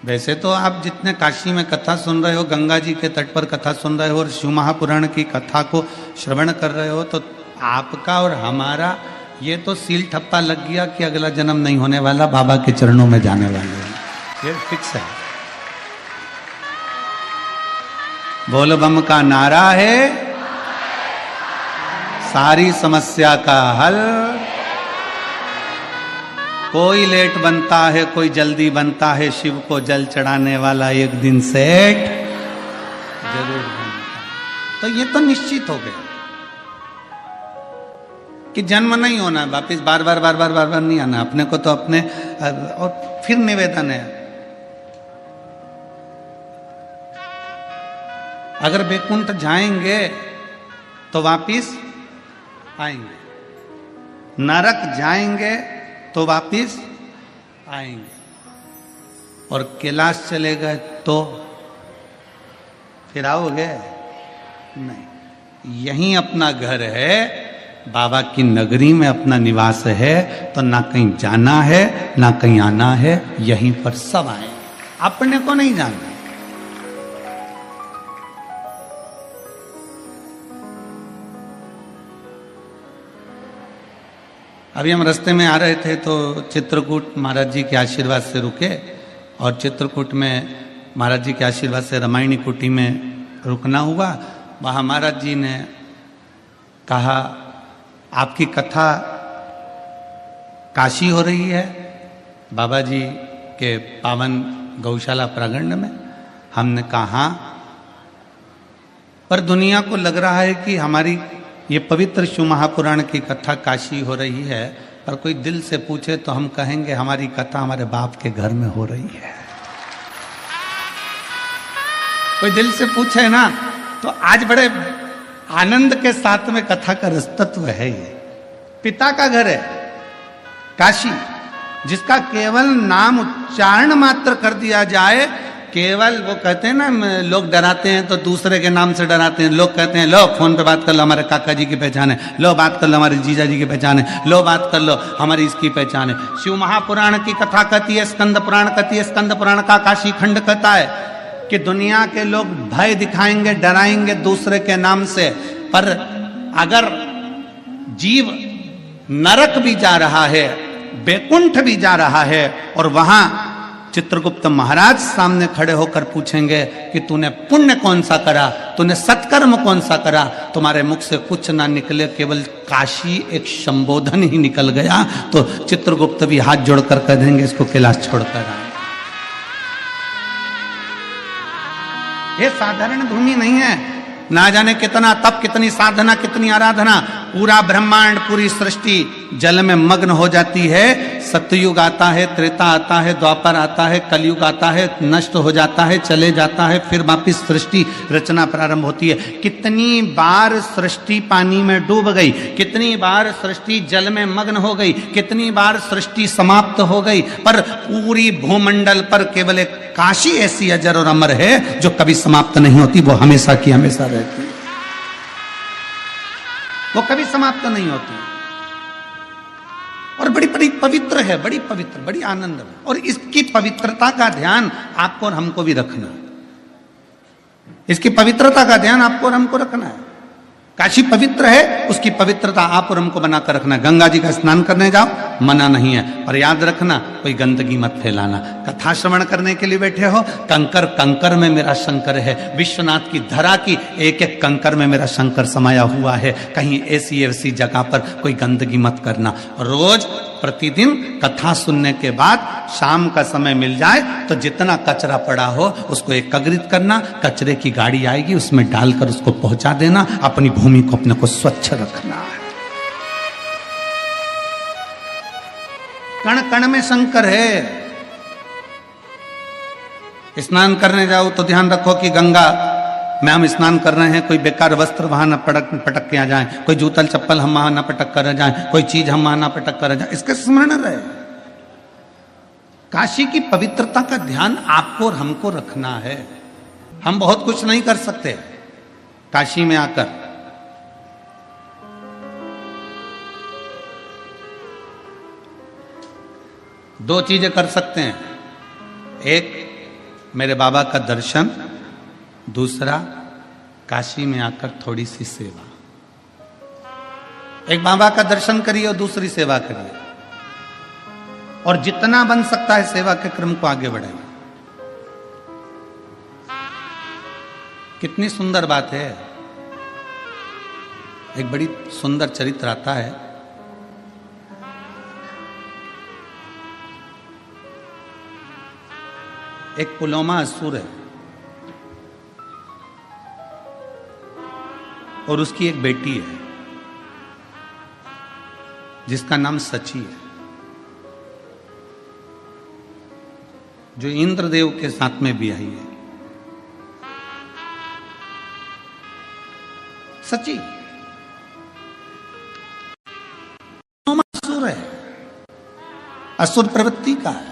वैसे तो आप जितने काशी में कथा सुन रहे हो, गंगा जी के तट पर कथा सुन रहे हो और शिव महापुराण की कथा को श्रवण कर रहे हो, तो आपका और हमारा ये तो सील ठप्पा लग गया कि अगला जन्म नहीं होने वाला, बाबा के चरणों में जाने वाले हैं, ये फिक्स है। बोल बम का नारा है, सारी समस्या का हल। कोई लेट बनता है, कोई जल्दी बनता है, शिव को जल चढ़ाने वाला एक दिन सेठ जरूर बनता है। तो ये तो निश्चित हो गया कि जन्म नहीं होना, वापिस बार बार बार बार बार बार नहीं आना अपने को। तो अपने और फिर निवेदन है, अगर बैकुंठ जाएंगे तो वापिस आएंगे, नरक जाएंगे तो वापिस आएंगे, और कैलाश चले गए तो फिर आओगे नहीं। यहीं अपना घर है, बाबा की नगरी में अपना निवास है, तो ना कहीं जाना है ना कहीं आना है, यहीं पर सब आए, अपने को नहीं जाना। अभी हम रास्ते में आ रहे थे तो चित्रकूट महाराज जी के आशीर्वाद से रुके, और चित्रकूट में महाराज जी के आशीर्वाद से रामायणी कुटी में रुकना हुआ। वहाँ महाराज जी ने कहा, आपकी कथा काशी हो रही है बाबा जी के पावन गौशाला प्रांगण में। हमने कहा हाँ, पर दुनिया को लग रहा है कि हमारी ये पवित्र शिव महापुराण की कथा काशी हो रही है, पर कोई दिल से पूछे तो हम कहेंगे हमारी कथा हमारे बाप के घर में हो रही है। कोई दिल से पूछे ना तो आज बड़े आनंद के साथ में कथा का रसतत्व है। ये पिता का घर है काशी, जिसका केवल नाम उच्चारण मात्र कर दिया जाए, केवल वो कहते हैं ना, लोग डराते हैं तो दूसरे के नाम से डराते हैं। लोग कहते हैं लो फोन पे बात कर लो, हमारे काका जी की पहचान है, लो बात कर लो हमारे जीजा जी की पहचान है, लो बात कर लो हमारी इसकी पहचान है। शिव महापुराण की कथा कहती है, स्कंद पुराण कहती है, स्कंद पुराण का काशी खंड कहता है कि दुनिया के लोग भय दिखाएंगे, डराएंगे दूसरे के नाम से, पर अगर जीव नरक भी जा रहा है, बैकुंठ भी जा रहा है, और वहां चित्रगुप्त महाराज सामने खड़े होकर पूछेंगे कि तूने पुण्य कौन सा करा, तूने सत्कर्म कौन सा करा, तुम्हारे मुख से कुछ ना निकले, केवल काशी एक संबोधन ही निकल गया, तो चित्रगुप्त भी हाथ जोड़कर कह देंगे इसको कैलाश छोड़कर आए। ये साधारण भूमि नहीं है, ना जाने कितना तप, कितनी साधना, कितनी आराधना, पूरा ब्रह्मांड, पूरी सृष्टि जल में मग्न हो जाती है। सतयुग आता है, त्रेता आता है, द्वापर आता है, कलयुग आता है, नष्ट हो जाता है, चले जाता है, फिर वापिस सृष्टि रचना प्रारंभ होती है। कितनी बार सृष्टि पानी में डूब गई, कितनी बार सृष्टि जल में मग्न हो गई, कितनी बार सृष्टि समाप्त हो गई, पर पूरी भूमंडल पर केवल एक काशी ऐसी अजर और अमर है जो कभी समाप्त नहीं होती, वो हमेशा की हमेशा रहती है, वो कभी समाप्त नहीं होती, और बड़ी बड़ी पवित्र है, बड़ी पवित्र, बड़ी आनंद है। और इसकी पवित्रता का ध्यान आपको और हमको भी रखना है, इसकी पवित्रता का ध्यान आपको और हमको रखना है। काशी पवित्र है, उसकी पवित्रता आप और हमको बनाकर रखना है। गंगा जी का स्नान करने जाओ, मना नहीं है, पर याद रखना कोई गंदगी मत फैलाना। कथा श्रवण करने के लिए बैठे हो, कंकर कंकर में मेरा शंकर है, विश्वनाथ की धरा की एक एक कंकर में मेरा शंकर समाया हुआ है। कहीं ऐसी ऐसी जगह पर कोई गंदगी मत करना। रोज प्रतिदिन कथा सुनने के बाद शाम का समय मिल जाए तो जितना कचरा पड़ा हो उसको एकत्रित करना, कचरे की गाड़ी आएगी उसमें डालकर उसको पहुंचा देना। अपनी भूमि को अपने को स्वच्छ रखना है। कण कण में शंकर है। स्नान करने जाओ तो ध्यान रखो कि गंगा में हम स्नान कर रहे हैं, कोई बेकार वस्त्र वहां न पटक के आ जाए, कोई जूतल चप्पल हम वहां न पटक कर जाए, कोई चीज हम वहां न पटक कर जाए, इसका स्मरण रहे। काशी की पवित्रता का ध्यान आपको और हमको रखना है। हम बहुत कुछ नहीं कर सकते काशी में आकर, दो चीजें कर सकते हैं। एक, मेरे बाबा का दर्शन, दूसरा काशी में आकर थोड़ी सी सेवा। एक बाबा का दर्शन करिए और दूसरी सेवा करिए, और जितना बन सकता है सेवा के क्रम को आगे बढ़ाइए। कितनी सुंदर बात है। एक बड़ी सुंदर चरित्र आता है। एक पुलोमा असुर है और उसकी एक बेटी है जिसका नाम सची है, जो इंद्रदेव के साथ में भी आई है। सची असुर है, असुर प्रवृत्ति का है।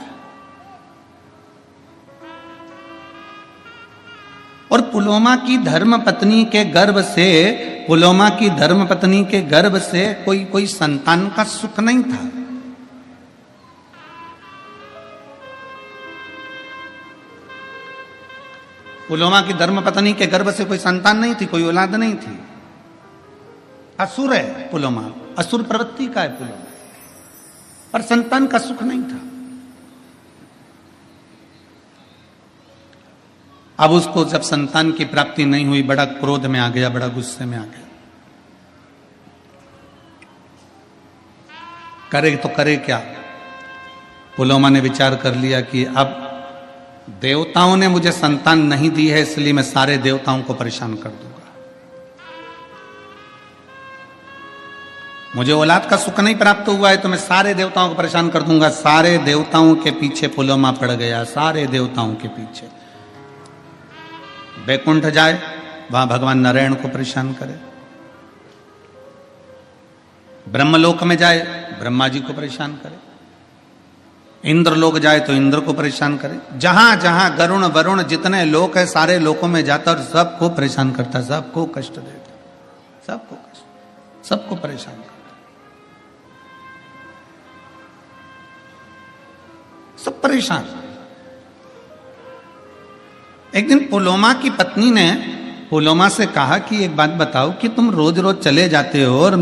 और पुलोमा की धर्म पत्नी के गर्भ से, पुलोमा की धर्म पत्नी के गर्भ से कोई संतान का सुख नहीं था। पुलोमा की धर्म पत्नी के गर्भ से कोई संतान नहीं थी, कोई औलाद नहीं थी। असुर है पुलोमा, असुर प्रवृत्ति का है पुलोमा, पर संतान का सुख नहीं था। अब उसको जब संतान की प्राप्ति नहीं हुई, बड़ा क्रोध में आ गया, बड़ा गुस्से में आ गया। करे तो करे क्या? पुलोमा ने विचार कर लिया कि अब देवताओं ने मुझे संतान नहीं दी है, इसलिए मैं सारे देवताओं को परेशान कर दूंगा। मुझे औलाद का सुख नहीं प्राप्त हुआ है तो मैं सारे देवताओं को परेशान कर दूंगा। सारे देवताओं के पीछे पुलोमा पड़ गया, सारे देवताओं के पीछे। वैकुंठ जाए, वहां भगवान नारायण को परेशान करे। ब्रह्मलोक में जाए, ब्रह्मा जी को परेशान करे। इंद्र लोक जाए तो इंद्र को परेशान करे। जहां जहां गरुण वरुण जितने लोक है, सारे लोकों में जाता और सबको परेशान करता, सबको कष्ट देता, सबको कष्ट, सबको परेशान करता, सब परेशान। एक दिन पुलोमा की पत्नी ने पुलोमा से कहा कि एक बात बताओ कि तुम रोज रोज चले जाते हो और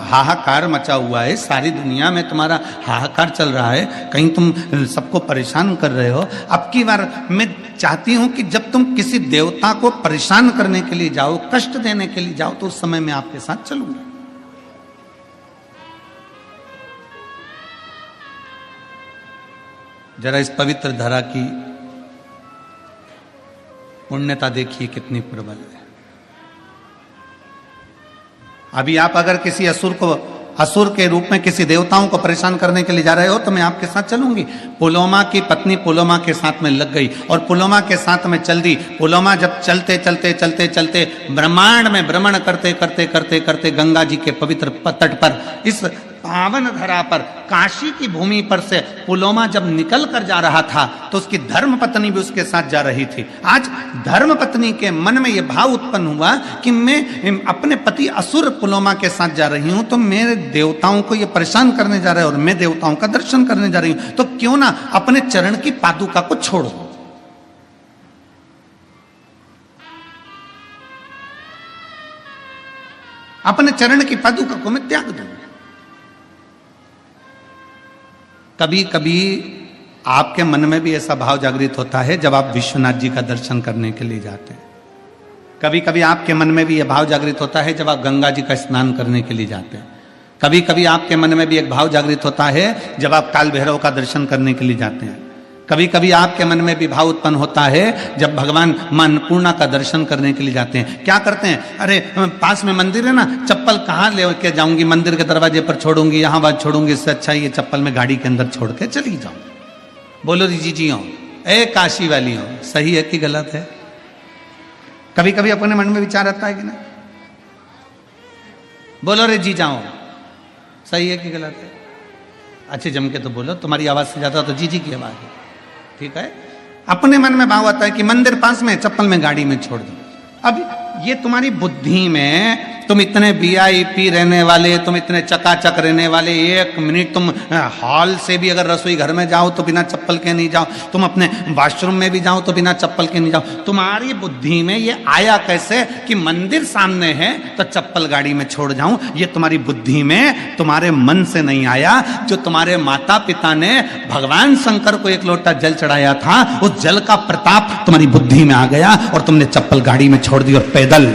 हाहाकार मचा हुआ है, सारी दुनिया में तुम्हारा हाहाकार चल रहा है, कहीं तुम सबको परेशान कर रहे हो। अब की बार मैं चाहती हूं कि जब तुम किसी देवता को परेशान करने के लिए जाओ, कष्ट देने के लिए जाओ, तो उस समय मैं आपके साथ चलूंगा। जरा इस पवित्र धरा की पुण्यता देखिए कितनी प्रबल है। अभी आप अगर किसी असुर के रूप में किसी देवताओं को परेशान करने के लिए जा रहे हो तो मैं आपके साथ चलूंगी। पुलोमा की पत्नी पुलोमा के साथ में लग गई और पुलोमा के साथ में चल दी। पुलोमा जब चलते चलते चलते चलते ब्रह्मांड में भ्रमण करते करते करते करते गंगा जी के पवित्र तट पर, इस पावन धरा पर, काशी की भूमि पर से पुलोमा जब निकल कर जा रहा था तो उसकी धर्म पत्नी भी उसके साथ जा रही थी। आज धर्म पत्नी के मन में यह भाव उत्पन्न हुआ कि मैं अपने पति असुर पुलोमा के साथ जा रही हूं, तो मेरे देवताओं को यह परेशान करने जा रहे हैं और मैं देवताओं का दर्शन करने जा रही हूं, तो क्यों ना अपने चरण की पादुका को छोड़ दूं। अपने चरण की पादुका को मैं त्याग दूं। कभी कभी आपके मन में भी ऐसा भाव जागृत होता है जब आप विश्वनाथ जी का दर्शन करने के लिए जाते हैं। कभी कभी आपके मन में भी यह भाव जागृत होता है जब आप गंगा जी का स्नान करने के लिए जाते हैं। कभी कभी आपके मन में भी एक भाव जागृत होता है जब आप काल भैरव का दर्शन करने के लिए जाते हैं। कभी कभी आपके मन में भी भाव उत्पन्न होता है जब भगवान मां अन्नपूर्णा का दर्शन करने के लिए जाते हैं। क्या करते हैं? अरे पास में मंदिर है ना, चप्पल कहाँ लेके जाऊंगी, मंदिर के दरवाजे पर छोड़ूंगी, यहाँ बात छोड़ूंगी, इससे अच्छा ये चप्पल में गाड़ी के अंदर छोड़ के चली जाऊं। बोलो जी हो, ए काशी वाली हो, सही है कि गलत है? कभी कभी अपने मन में विचार आता है कि ना? बोलो रे जी जाओ, सही है कि गलत है? अच्छे जम के तो बोलो, तुम्हारी आवाज से ज्यादा तो जी की आवाज है, ठीक है? अपने मन में भाव आता है कि मंदिर पास में, चप्पल में गाड़ी में छोड़ दो। अब ये तुम्हारी बुद्धि में, तुम इतने वीआईपी रहने वाले, तुम इतने चकाचक रहने वाले, 1 मिनट तुम हॉल से भी अगर रसोई घर में जाओ तो बिना चप्पल के नहीं जाओ, तुम अपने वॉशरूम में भी जाओ तो बिना चप्पल के नहीं जाओ। तुम्हारी बुद्धि में ये आया कैसे कि मंदिर सामने है तो चप्पल गाड़ी में छोड़ जाऊं? ये तुम्हारी बुद्धि में, तुम्हारे मन से नहीं आया। जो तुम्हारे माता पिता ने भगवान शंकर को 1 लोटा जल चढ़ाया था, उस जल का प्रताप तुम्हारी बुद्धि में आ गया और तुमने चप्पल गाड़ी में छोड़ दी और पैदल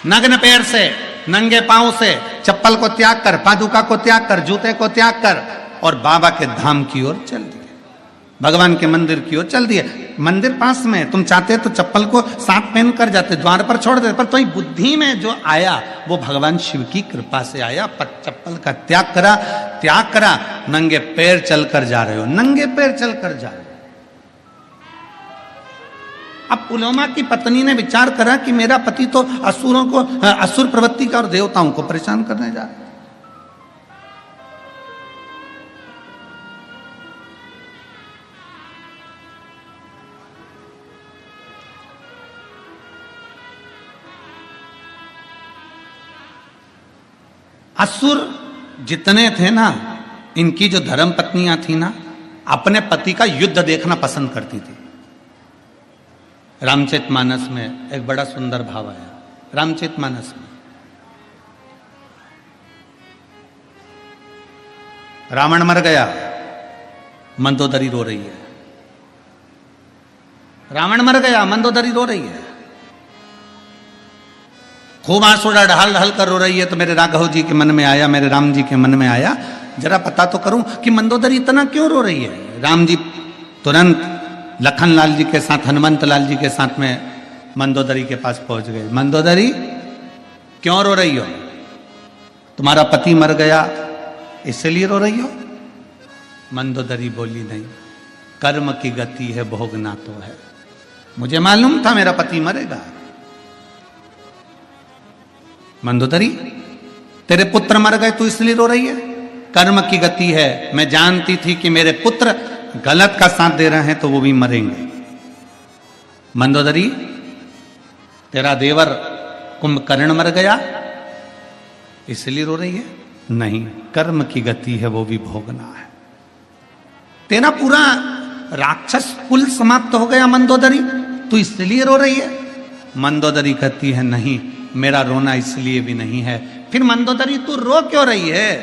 नग्न पैर से, नंगे पांव से, चप्पल को त्याग कर, पादुका को त्याग कर, जूते को त्याग कर और बाबा के धाम की ओर चल दिए, भगवान के मंदिर की ओर चल दिए। मंदिर पास में, तुम चाहते तो चप्पल को साथ पहन कर जाते, द्वार पर छोड़ देते, पर तुम्हारी बुद्धि में जो आया वो भगवान शिव की कृपा से आया। पर चप्पल का त्याग करा, नंगे पैर चलकर जा रहे हो, नंगे पैर चलकर जा रहे हो। अब उलोमा की पत्नी ने विचार करा कि मेरा पति तो असुरों को, असुर प्रवृत्ति का और देवताओं को परेशान करने जा रहा है। असुर जितने थे ना, इनकी जो धर्म पत्नियां थी ना, अपने पति का युद्ध देखना पसंद करती थी। रामचरितमानस में एक बड़ा सुंदर भाव आया। रामचरितमानस में रावण मर गया, मंदोदरी रो रही है। रावण मर गया, मंदोदरी रो रही है, खूब आंसू ढल ढल कर रो रही है। तो मेरे राघव जी के मन में आया, मेरे राम जी के मन में आया, जरा पता तो करूं कि मंदोदरी इतना क्यों रो रही है। राम जी तुरंत लखन लाल जी के साथ, हनुमंत लाल जी के साथ में मंदोदरी के पास पहुंच गए। मंदोदरी क्यों रो रही हो? तुम्हारा पति मर गया इसलिए रो रही हो? मंदोदरी बोली नहीं, कर्म की गति है, भोगना तो है। मुझे मालूम था मेरा पति मरेगा। मंदोदरी, तेरे पुत्र मर गए तू इसलिए रो रही है? कर्म की गति है, मैं जानती थी कि मेरे पुत्र गलत का साथ दे रहे हैं तो वो भी मरेंगे। मंदोदरी, तेरा देवर कुंभकर्ण मर गया इसलिए रो रही है? नहीं, कर्म की गति है, वो भी भोगना है। तेरा पूरा राक्षस कुल समाप्त हो गया मंदोदरी, तू इसलिए रो रही है? मंदोदरी कहती है नहीं, मेरा रोना इसलिए भी नहीं है। फिर मंदोदरी तू रो क्यों रही है?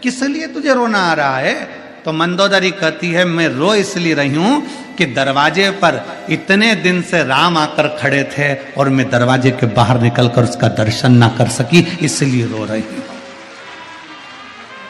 किस लिए तुझे रोना आ रहा है? तो मंदोदरी कहती है मैं रो इसलिए रही हूं कि दरवाजे पर इतने दिन से राम आकर खड़े थे और मैं दरवाजे के बाहर निकलकर उसका दर्शन ना कर सकी, इसलिए रो रही हूं।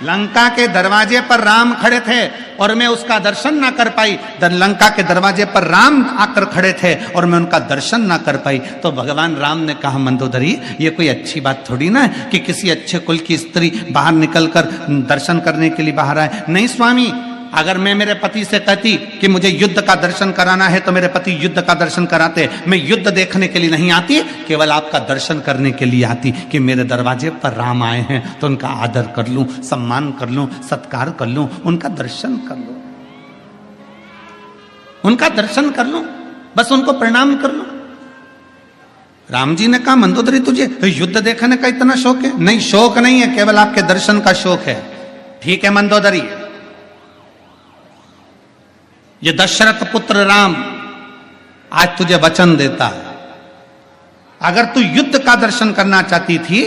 लंका के दरवाजे पर राम खड़े थे और मैं उसका दर्शन ना कर पाई। लंका के दरवाजे पर राम आकर खड़े थे और मैं उनका दर्शन ना कर पाई। तो भगवान राम ने कहा मंदोदरी, ये कोई अच्छी बात थोड़ी ना है कि किसी अच्छे कुल की स्त्री बाहर निकलकर दर्शन करने के लिए बाहर आए। नहीं स्वामी, अगर मैं मेरे पति से कहती कि मुझे युद्ध का दर्शन कराना है तो मेरे पति युद्ध का दर्शन कराते। मैं युद्ध देखने के लिए नहीं आती, केवल आपका दर्शन करने के लिए आती कि मेरे दरवाजे पर राम आए हैं तो उनका आदर कर लूं, सम्मान कर लूं, सत्कार कर लूं, उनका दर्शन कर लूं, उनका दर्शन कर लूं, बस उनको प्रणाम कर लूं। राम जी ने कहा मंदोदरी तुझे युद्ध देखने का इतना शौक है? नहीं, शौक नहीं है, केवल आपके दर्शन का शौक है। ठीक है मंदोदरी, ये दशरथ पुत्र राम आज तुझे वचन देता है, अगर तू युद्ध का दर्शन करना चाहती थी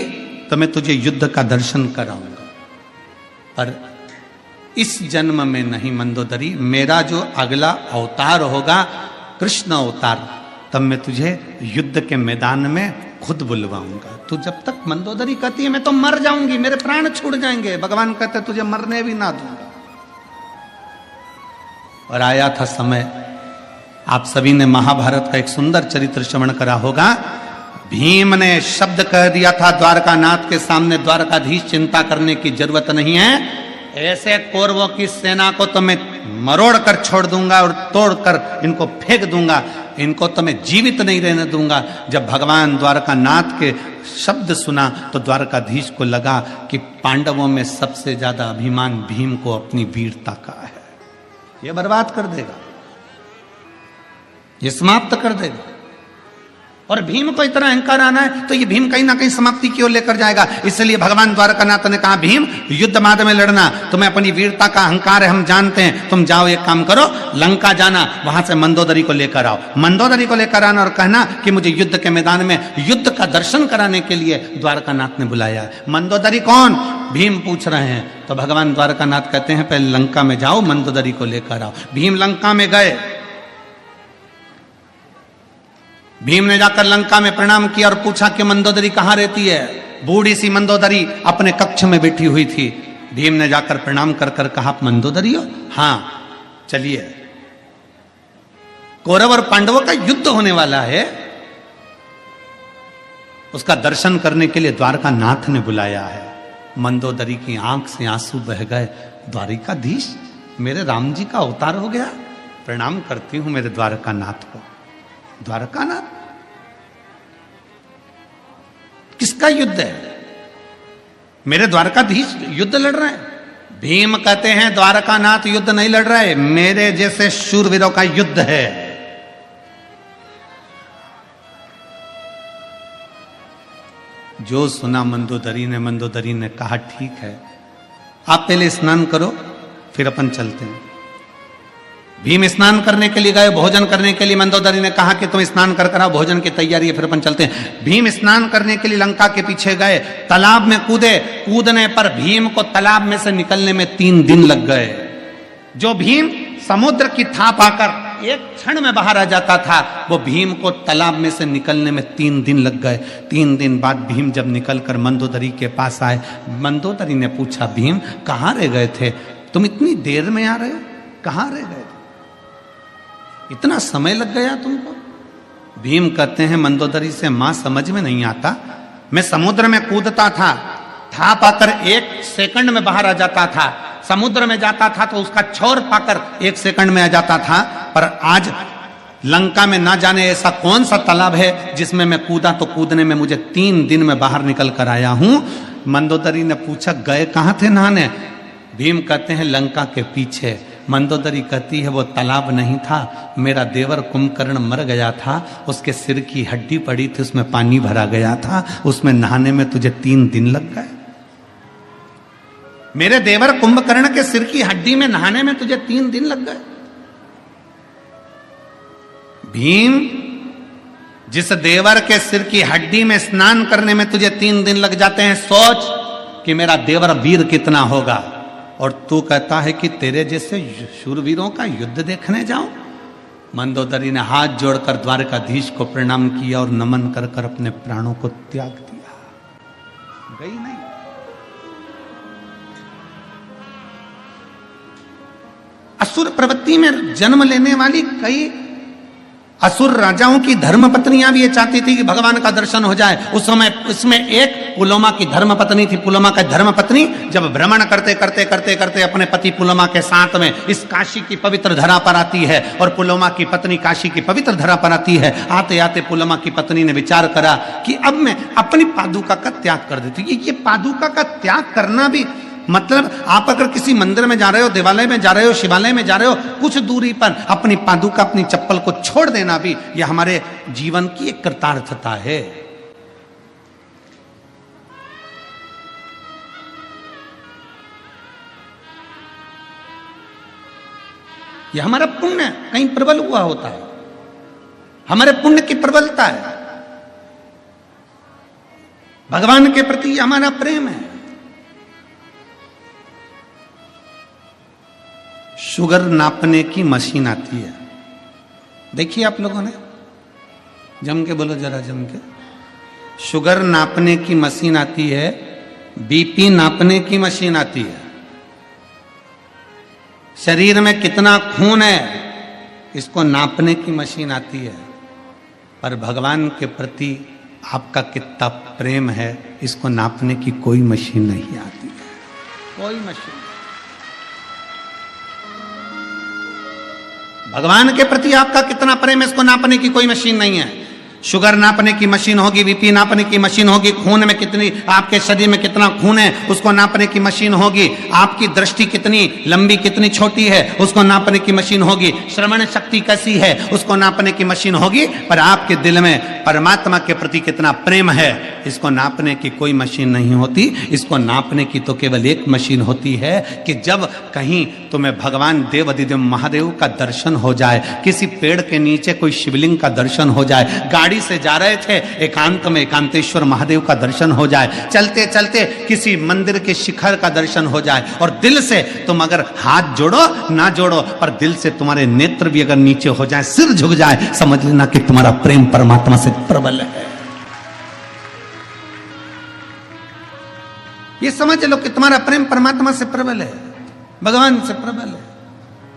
तो मैं तुझे युद्ध का दर्शन कराऊंगा, पर इस जन्म में नहीं मंदोदरी। मेरा जो अगला अवतार होगा कृष्ण अवतार, तब मैं तुझे युद्ध के मैदान में खुद बुलवाऊंगा। तू जब तक, मंदोदरी कहती है मैं तो मर जाऊंगी, मेरे प्राण छूट जाएंगे। भगवान कहते तुझे मरने भी ना दूंगा। और आया था समय, आप सभी ने महाभारत का एक सुंदर चरित्र श्रवण करा होगा। भीम ने शब्द कह दिया था द्वारकानाथ के सामने, द्वारकाधीश चिंता करने की जरूरत नहीं है, ऐसे कौरवों की सेना को तो मैं मरोड़ कर छोड़ दूंगा और तोड़कर इनको फेंक दूंगा, इनको तो मैं जीवित नहीं रहने दूंगा। जब भगवान द्वारकानाथ के शब्द सुना तो द्वारकाधीश को लगा कि पांडवों में सबसे ज्यादा अभिमान भीम को अपनी वीरता का है, ये बर्बाद कर देगा, ये समाप्त कर देगा। और भीम को इतना अहंकार आना है तो ये भीम कहीं ना कहीं समाप्ति की ओर लेकर जाएगा। इसलिए भगवान द्वारकानाथ ने कहा, भीम युद्ध मार्ग में लड़ना, तुम्हें अपनी वीरता का अहंकार है, हम जानते हैं। तुम जाओ, एक काम करो, लंका जाना, वहां से मंदोदरी को लेकर आओ। मंदोदरी को लेकर आना और कहना कि मुझे युद्ध के मैदान में युद्ध का दर्शन कराने के लिए द्वारकानाथ ने बुलाया है। मंदोदरी कौन? भीम पूछ रहे हैं। तो भगवान द्वारकानाथ कहते हैं, पहले लंका में जाओ, मंदोदरी को लेकर आओ। भीम लंका में गए। भीम ने जाकर लंका में प्रणाम किया और पूछा कि मंदोदरी कहां रहती है। बूढ़ी सी मंदोदरी अपने कक्ष में बैठी हुई थी। भीम ने जाकर प्रणाम कर कर कहा, मंदोदरी हो? हाँ, चलिए, कौरव और पांडवों का युद्ध होने वाला है, उसका दर्शन करने के लिए द्वारकानाथ ने बुलाया है। मंदोदरी की आंख से आंसू बह गए। द्वारिकाधीश, मेरे राम जी का अवतार हो गया, प्रणाम करती हूं मेरे द्वारकानाथ को। द्वारकानाथ? किसका युद्ध है? मेरे द्वारकाधीश युद्ध लड़ रहे हैं। भीम कहते हैं, द्वारकानाथ युद्ध नहीं लड़ रहे, मेरे जैसे शूरवीरों का युद्ध है। जो सुना मंदोदरी ने कहा, ठीक है, आप पहले स्नान करो, फिर अपन चलते हैं। भीम स्नान करने के लिए गए, भोजन करने के लिए। मंदोदरी ने कहा कि तुम स्नान कर आओ, भोजन की तैयारी है, फिर अपन चलते हैं। भीम स्नान करने के लिए लंका के पीछे गए, तालाब में कूदे। कूदने पर भीम को तालाब में से निकलने में 3 दिन लग गए। जो भीम समुद्र की थाप आकर एक क्षण में बाहर आ जाता था, वो भीम को तालाब में से निकलने में 3 दिन लग गए। 3 दिन बाद भीम जब निकलकर मंदोदरी के पास आए, मंदोदरी ने पूछा, भीम कहाँ रह गए थे? तुम इतनी देर में आ रहे हो, कहाँ रह गए? इतना समय लग गया तुमको? भीम कहते हैं, मंदोदरी से मां समझ में नहीं आता, मैं समुद्र में कूदता था, था पाकर 1 सेकंड में बाहर आ जाता था। समुद्र में जाता था तो उसका छोर पाकर 1 सेकंड में आ जाता था। पर आज लंका में ना जाने ऐसा कौन सा तालाब है जिसमें मैं कूदा तो कूदने में मुझे 3 दिन में बाहर निकल कर आया हूं। मंदोदरी ने पूछा, गए कहां थे नहाने? भीम कहते हैं, लंका के पीछे। मंदोदरी कहती है, वो तालाब नहीं था, मेरा देवर कुंभकर्ण मर गया था, उसके सिर की हड्डी पड़ी थी, उसमें पानी भरा गया था, उसमें नहाने में तुझे 3 दिन लग गए। मेरे देवर कुंभकर्ण के सिर की हड्डी में नहाने में तुझे 3 दिन लग गए। भीम, जिस देवर के सिर की हड्डी में स्नान करने में तुझे 3 दिन लग जाते हैं, सोच कि मेरा देवर वीर कितना होगा। और तू कहता है कि तेरे जैसे शूरवीरों का युद्ध देखने जाऊं? मंदोदरी ने हाथ जोड़कर द्वारकाधीश को प्रणाम किया और नमन कर कर अपने प्राणों को त्याग दिया। गई नहीं। असुर प्रवृत्ति में जन्म लेने वाली कई असुर राजाओं की धर्म पत्नियां भी ये चाहती थी कि भगवान का दर्शन हो जाए। उस समय इसमें एक पुलोमा की धर्म पत्नी थी। पुलोमा का धर्म पत्नी जब भ्रमण करते करते करते करते अपने पति पुलोमा के साथ में इस काशी की पवित्र धरा पर आती है और पुलोमा की पत्नी काशी की पवित्र धरा पर आती है। आते आते पुलोमा की पत्नी ने विचार करा कि अब मैं अपनी पादुका का त्याग कर देती हूँ। ये पादुका का त्याग करना भी मतलब, आप अगर किसी मंदिर में जा रहे हो, देवालय में जा रहे हो, शिवालय में जा रहे हो, कुछ दूरी पर अपनी पादुका, अपनी चप्पल को छोड़ देना भी यह हमारे जीवन की एक कृतार्थता है। यह हमारा पुण्य कहीं प्रबल हुआ होता है, हमारे पुण्य की प्रबलता है, भगवान के प्रति हमारा प्रेम है। शुगर नापने की मशीन आती है, देखिए आप लोगों ने, जम के बोलो जरा, जम के। शुगर नापने की मशीन आती है, बीपी नापने की मशीन आती है, शरीर में कितना खून है इसको नापने की मशीन आती है। पर भगवान के प्रति आपका कितना प्रेम है इसको नापने की कोई मशीन नहीं आती है, कोई मशीन। भगवान के प्रति आपका कितना प्रेम है इसको नापने की कोई मशीन नहीं है। शुगर नापने की मशीन होगी, बीपी नापने की मशीन होगी, खून में कितनी, आपके शरीर में कितना खून है उसको नापने की मशीन होगी, आपकी दृष्टि कितनी लंबी कितनी छोटी है उसको नापने की मशीन होगी, श्रवण शक्ति कैसी है उसको नापने की मशीन होगी, पर आपके दिल में परमात्मा के प्रति कितना प्रेम है इसको नापने की कोई मशीन नहीं होती। इसको नापने की तो केवल एक मशीन होती है कि जब कहीं तुम्हें भगवान देव अधिदेव महादेव का दर्शन हो जाए, किसी पेड़ के नीचे कोई शिवलिंग का दर्शन हो जाए, गाड़ी से जा रहे थे एकांत में एकांतेश्वर महादेव का दर्शन हो जाए, चलते चलते किसी मंदिर के शिखर का दर्शन हो जाए, और दिल से तुम अगर हाथ जोड़ो ना जोड़ो पर दिल से तुम्हारे नेत्र भी अगर नीचे हो जाए, सिर झुक जाए, समझ लेना कि तुम्हारा प्रेम परमात्मा से प्रबल है। ये समझ लो कि तुम्हारा प्रेम परमात्मा से प्रबल है, भगवान से प्रबल है।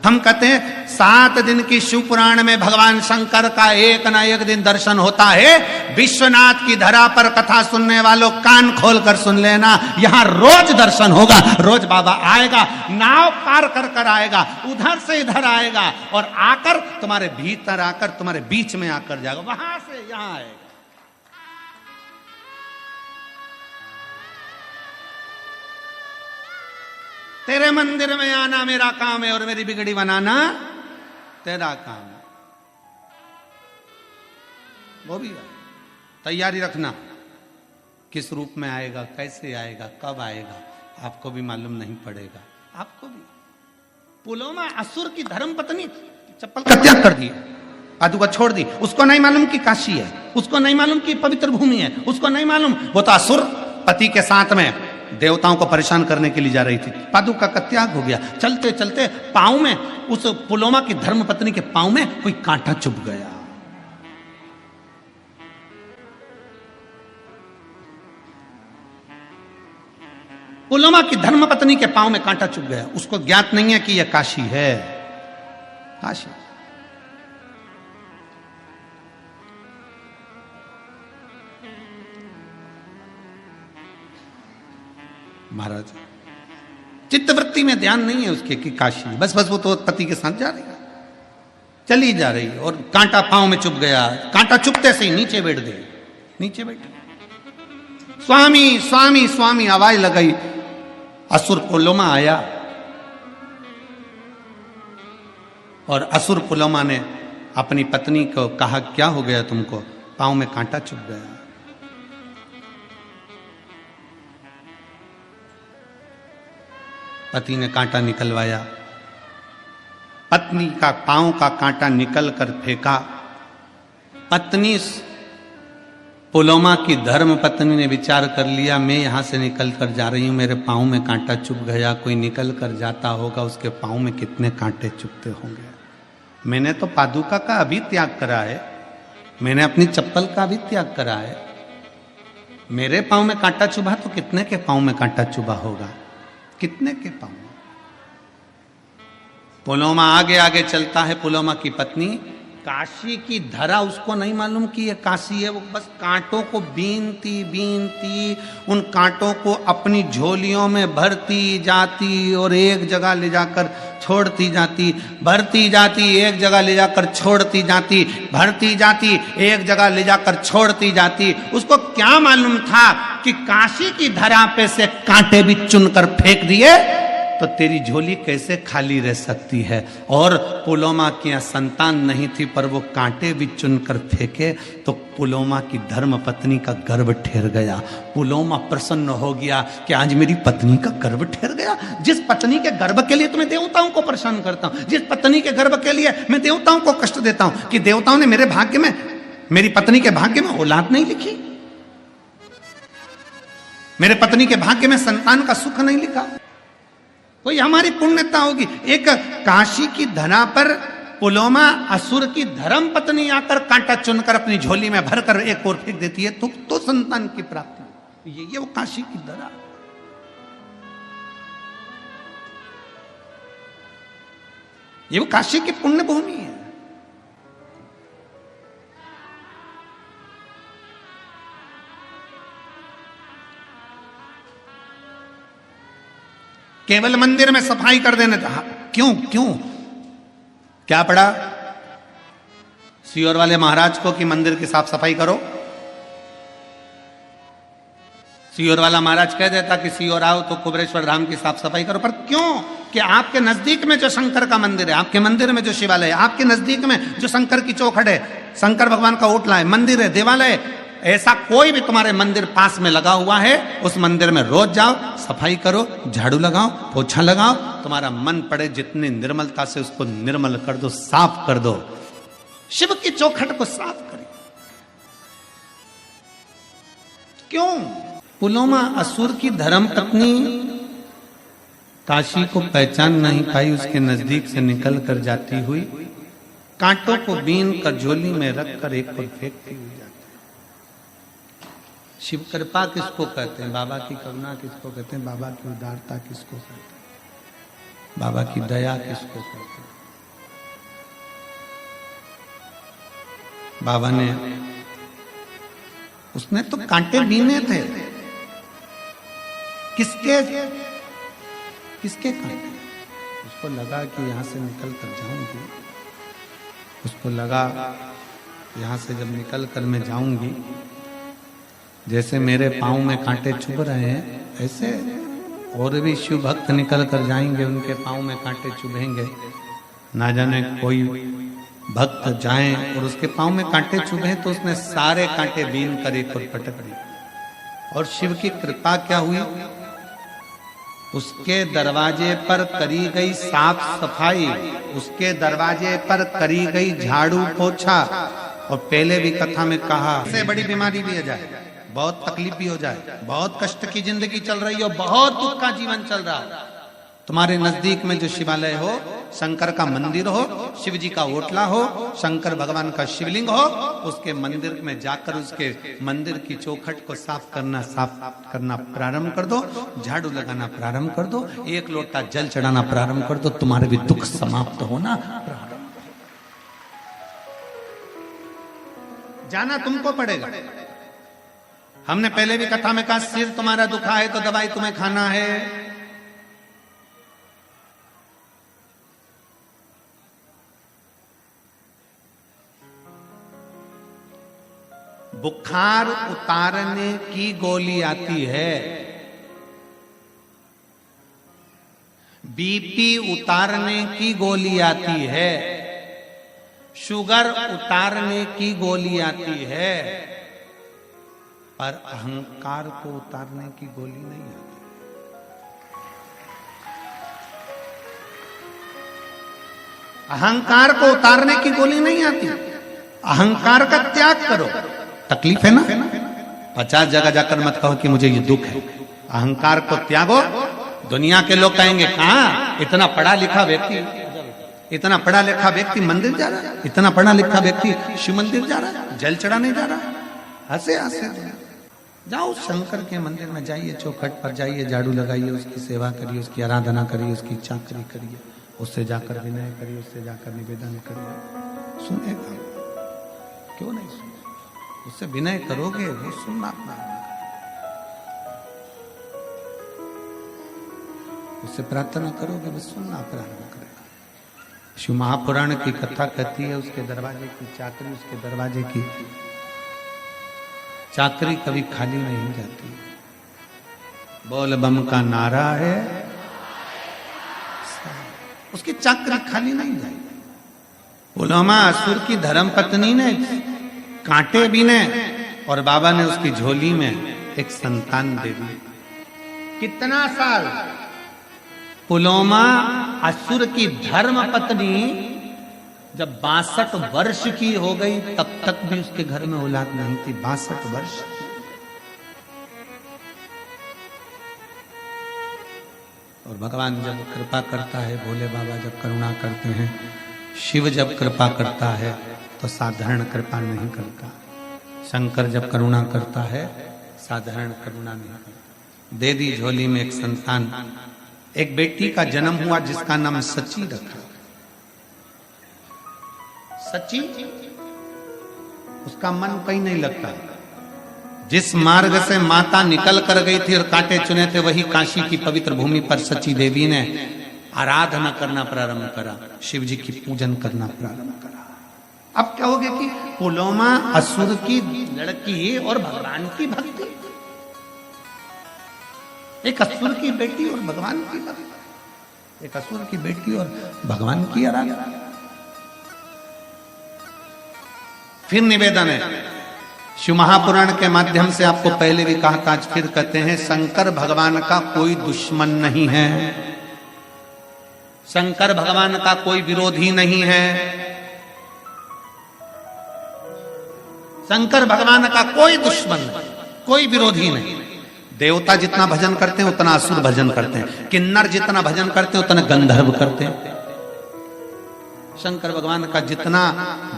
हम कहते हैं 7 दिन की शिव पुराण में भगवान शंकर का एक ना एक दिन दर्शन होता है। विश्वनाथ की धरा पर कथा सुनने वालों कान खोल कर सुन लेना, यहां रोज दर्शन होगा। रोज बाबा आएगा, नाव पार कर कर आएगा, उधर से इधर आएगा और आकर तुम्हारे भीतर आकर तुम्हारे बीच में आकर जाएगा, वहां से यहां आएगा। तेरे मंदिर में आना मेरा काम है और मेरी बिगड़ी बनाना तेरा काम है। वो भी तैयारी रखना, किस रूप में आएगा, कैसे आएगा, कब आएगा, आपको भी मालूम नहीं पड़ेगा। आपको भी पुलोमा असुर की धर्म पत्नी चप्पल का त्याग कर दिया, पादुका छोड़ दी। उसको नहीं मालूम कि काशी है, उसको नहीं मालूम कि पवित्र भूमि है, उसको नहीं मालूम वो तो असुर पति के साथ में देवताओं को परेशान करने के लिए जा रही थी। पादुका का त्याग हो गया। चलते चलते पांव में, उस पुलोमा की धर्म पत्नी के पांव में कोई कांटा चुभ गया। पुलोमा की धर्म पत्नी के पांव में कांटा चुभ गया। उसको ज्ञात नहीं है कि यह काशी है। काशी महाराज चित्तवृत्ति में ध्यान नहीं है उसके कि काशी, बस बस वो तो पति के साथ जा रही है, चली जा रही है और कांटा पांव में चुभ गया। कांटा चुभते से ही नीचे बैठ गई, नीचे बैठ। स्वामी स्वामी स्वामी आवाज लगाई। असुर पुलोमा आया और असुर पुलोमा ने अपनी पत्नी को कहा, क्या हो गया तुमको? पांव में कांटा चुभ गया। पति ने कांटा निकलवाया, पत्नी का पांव का कांटा निकल कर फेंका। पत्नी पुलोमा की धर्म पत्नी ने विचार कर लिया, मैं यहां से निकल कर जा रही हूं, मेरे पांव में कांटा चुभ गया, कोई निकल कर जाता होगा, उसके पांव में कितने कांटे चुभते होंगे। मैंने तो पादुका का अभी त्याग करा है, मैंने अपनी चप्पल का भी त्याग करा है, मेरे पांव में कांटा चुभा तो कितने के पांव में कांटा चुभा होगा, कितने के पांव। पुलोमा आगे आगे चलता है। पुलोमा की पत्नी, काशी की धरा उसको नहीं मालूम कि ये काशी है। वो बस कांटों को बीनती बीनती उन कांटों को अपनी झोलियों में भरती जाती और एक जगह ले जाकर छोड़ती जाती, भरती जाती, एक जगह ले जाकर छोड़ती जाती, भरती जाती, एक जगह ले जाकर छोड़ती जाती। उसको क्या मालूम था कि काशी की धरा पे से कांटे भी चुनकर फेंक दिए तो तेरी झोली कैसे खाली रह सकती है। और पुलोमा की यहाँ संतान नहीं थी, पर वो कांटे भी चुनकर फेंके तो पुलोमा की धर्म पत्नी का गर्भ ठहर गया। पुलोमा प्रसन्न हो गया कि आज मेरी पत्नी का गर्भ ठहर गया। जिस पत्नी के गर्भ के लिए तुम्हें देवताओं को परेशान करता हूं, जिस पत्नी के गर्भ के लिए मैं देवताओं को कष्ट देता हूं, कि देवताओं ने मेरे भाग्य में, मेरी पत्नी के भाग्य में औलाद नहीं लिखी, मेरे पत्नी के भाग्य में संतान का सुख नहीं लिखा, कोई हमारी पुण्यता होगी। एक काशी की धरा पर पुलोमा असुर की धर्म पत्नी आकर कांटा चुनकर अपनी झोली में भरकर एक और फेंक देती है तो संतान की प्राप्ति। ये वो काशी की धरा, ये वो काशी की पुण्य भूमि है। केवल मंदिर में सफाई कर देने था। क्यों क्यों क्या पड़ा? सीहोर वाले महाराज को कि मंदिर की साफ सफाई करो। सीहोर वाला महाराज कह देता कि सीहोर आओ तो कुबरेश्वर धाम की साफ सफाई करो। पर क्यों? कि आपके नजदीक में जो शंकर का मंदिर है, आपके मंदिर में जो शिवालय है, आपके नजदीक में जो शंकर की चौखट है, शंकर भगवान का ओटला है, मंदिर है, देवालय, ऐसा कोई भी तुम्हारे मंदिर पास में लगा हुआ है, उस मंदिर में रोज जाओ, सफाई करो, झाड़ू लगाओ, पोछा लगाओ, तुम्हारा मन पड़े जितनी निर्मलता से उसको निर्मल कर दो, साफ कर दो। शिव की चौखट को साफ करें। क्यों? पुलोमा असुर की धर्म पत्नी काशी को पहचान नहीं पाई, उसके नजदीक से निकल कर जाती हुई कांटों को बीन कर झोली में रखकर एक पर फेंकती हुई जाती। शिव कृपा किसको कहते हैं? बाबा की करुणा किसको कहते हैं? बाबा की उदारता किसको कहते हैं? बाबा की दया किसको कहते हैं? बाबा ने, उसने तो कांटे बीने थे। किसके किसके कांटे? उसको लगा कि यहां से निकल कर जाऊंगी, उसको लगा यहां से जब निकल कर मैं जाऊंगी, जैसे मेरे पांव में कांटे चुभ रहे हैं, ऐसे और भी शिव भक्त निकल कर जाएंगे, उनके पांव में कांटे चुभेंगे। ना जाने कोई भक्त जाए और उसके पांव में कांटे चुभे तो उसने सारे कांटे बीन कर एक और पटक दिए। और शिव की कृपा क्या हुई? उसके दरवाजे पर करी गई साफ सफाई, उसके दरवाजे पर करी गई झाड़ू पोछा। और पहले भी कथा में कहा, इससे बड़ी बीमारी भी हो जाए, बहुत तकलीफ भी हो जाए, बहुत कष्ट की जिंदगी चल रही हो, बहुत दुख का जीवन चल रहा है, तुम्हारे नजदीक में जो शिवालय हो, शंकर का मंदिर हो, शिव जी का ओटला हो, शंकर भगवान का शिवलिंग हो, उसके मंदिर में जाकर उसके मंदिर की चौखट को साफ करना प्रारंभ कर दो, झाड़ू लगाना प्रारंभ कर दो, एक लोटा जल चढ़ाना प्रारंभ कर दो, तुम्हारे भी दुख समाप्त होना प्रारंभ। जाना तुमको पड़ेगा। हमने पहले भी कथा में कहा, सिर तुम्हारा दुखा है तो दवाई तुम्हें खाना है। बुखार उतारने की गोली आती है, बीपी उतारने की गोली आती है, शुगर उतारने की गोली आती है, पर अहंकार को उतारने की गोली नहीं आती। अहंकार को उतारने की गोली नहीं आती। अहंकार का त्याग करो। तकलीफ है ना, 50 जगह जाकर मत कहो कि मुझे ये दुख है। अहंकार को त्यागो। दुनिया के लोग कहेंगे, कहां इतना पढ़ा लिखा व्यक्ति, इतना पढ़ा लिखा व्यक्ति मंदिर जा रहा है, इतना पढ़ा लिखा व्यक्ति शिव मंदिर जा रहा है, जल चढ़ाने जा रहा है। हंसे हंसे जाओ, शंकर के मंदिर में जाइए, चौखट पर जाइए, झाड़ू लगाइए, उसकी सेवा करिए, उसकी आराधना करिए, उसकी चाकरी करिए, उससे जाकर विनय करिए, उससे जाकर निवेदन करिए। सुनेगा क्यों नहीं सुने? उससे विनय करोगे, वो सुनना प्रारंभ करेगा। उससे प्रार्थना करोगे, वो सुनना प्रारंभ करेगा। शिव महापुराण की कथा कहती है, उसके दरवाजे की चाकरी, उसके दरवाजे की चाकरी कभी खाली नहीं जाती। बोल बम का नारा है, उसकी चाकरी खाली नहीं जाएगी। पुलोमा असुर की धर्म पत्नी ने कांटे बीने और बाबा ने उसकी झोली में एक संतान दे दी। कितना साल? पुलोमा असुर की धर्म पत्नी जब 62 वर्ष की हो गई, तब तक भी उसके घर में औलाद नहीं थी। 62 वर्ष। और भगवान जब कृपा करता है, भोले बाबा जब करुणा करते हैं, शिव जब कृपा करता है तो साधारण कृपा नहीं करता। शंकर जब करुणा करता है, साधारण करुणा नहीं करता। दे दी झोली में एक संतान। एक बेटी का जन्म हुआ जिसका नाम सची रखा। सची, उसका मन कहीं नहीं लगता। जिस मार्ग से माता निकल कर गई थी और कांटे चुने थे, वही काशी की पवित्र भूमि पर सची देवी ने आराधना करना प्रारंभ करा, शिव जी की पूजन करना प्रारंभ करा। अब कहोगे कि पुलोमा असुर की लड़की और भगवान की भक्ति, एक असुर की बेटी और भगवान की भक्ति, एक असुर की बेटी और भगवान की आराधना। फिर निवेदन है, शिव महापुराण के माध्यम से आपको पहले भी कहा था, आज फिर कहते हैं, शंकर भगवान का कोई दुश्मन नहीं है, शंकर भगवान का कोई विरोधी नहीं है, शंकर भगवान का कोई दुश्मन नहीं, कोई विरोधी नहीं। देवता जितना भजन करते हैं उतना असुर भजन करते हैं, किन्नर जितना भजन करते हैं उतना गंधर्व करते हैं। शंकर भगवान का जितना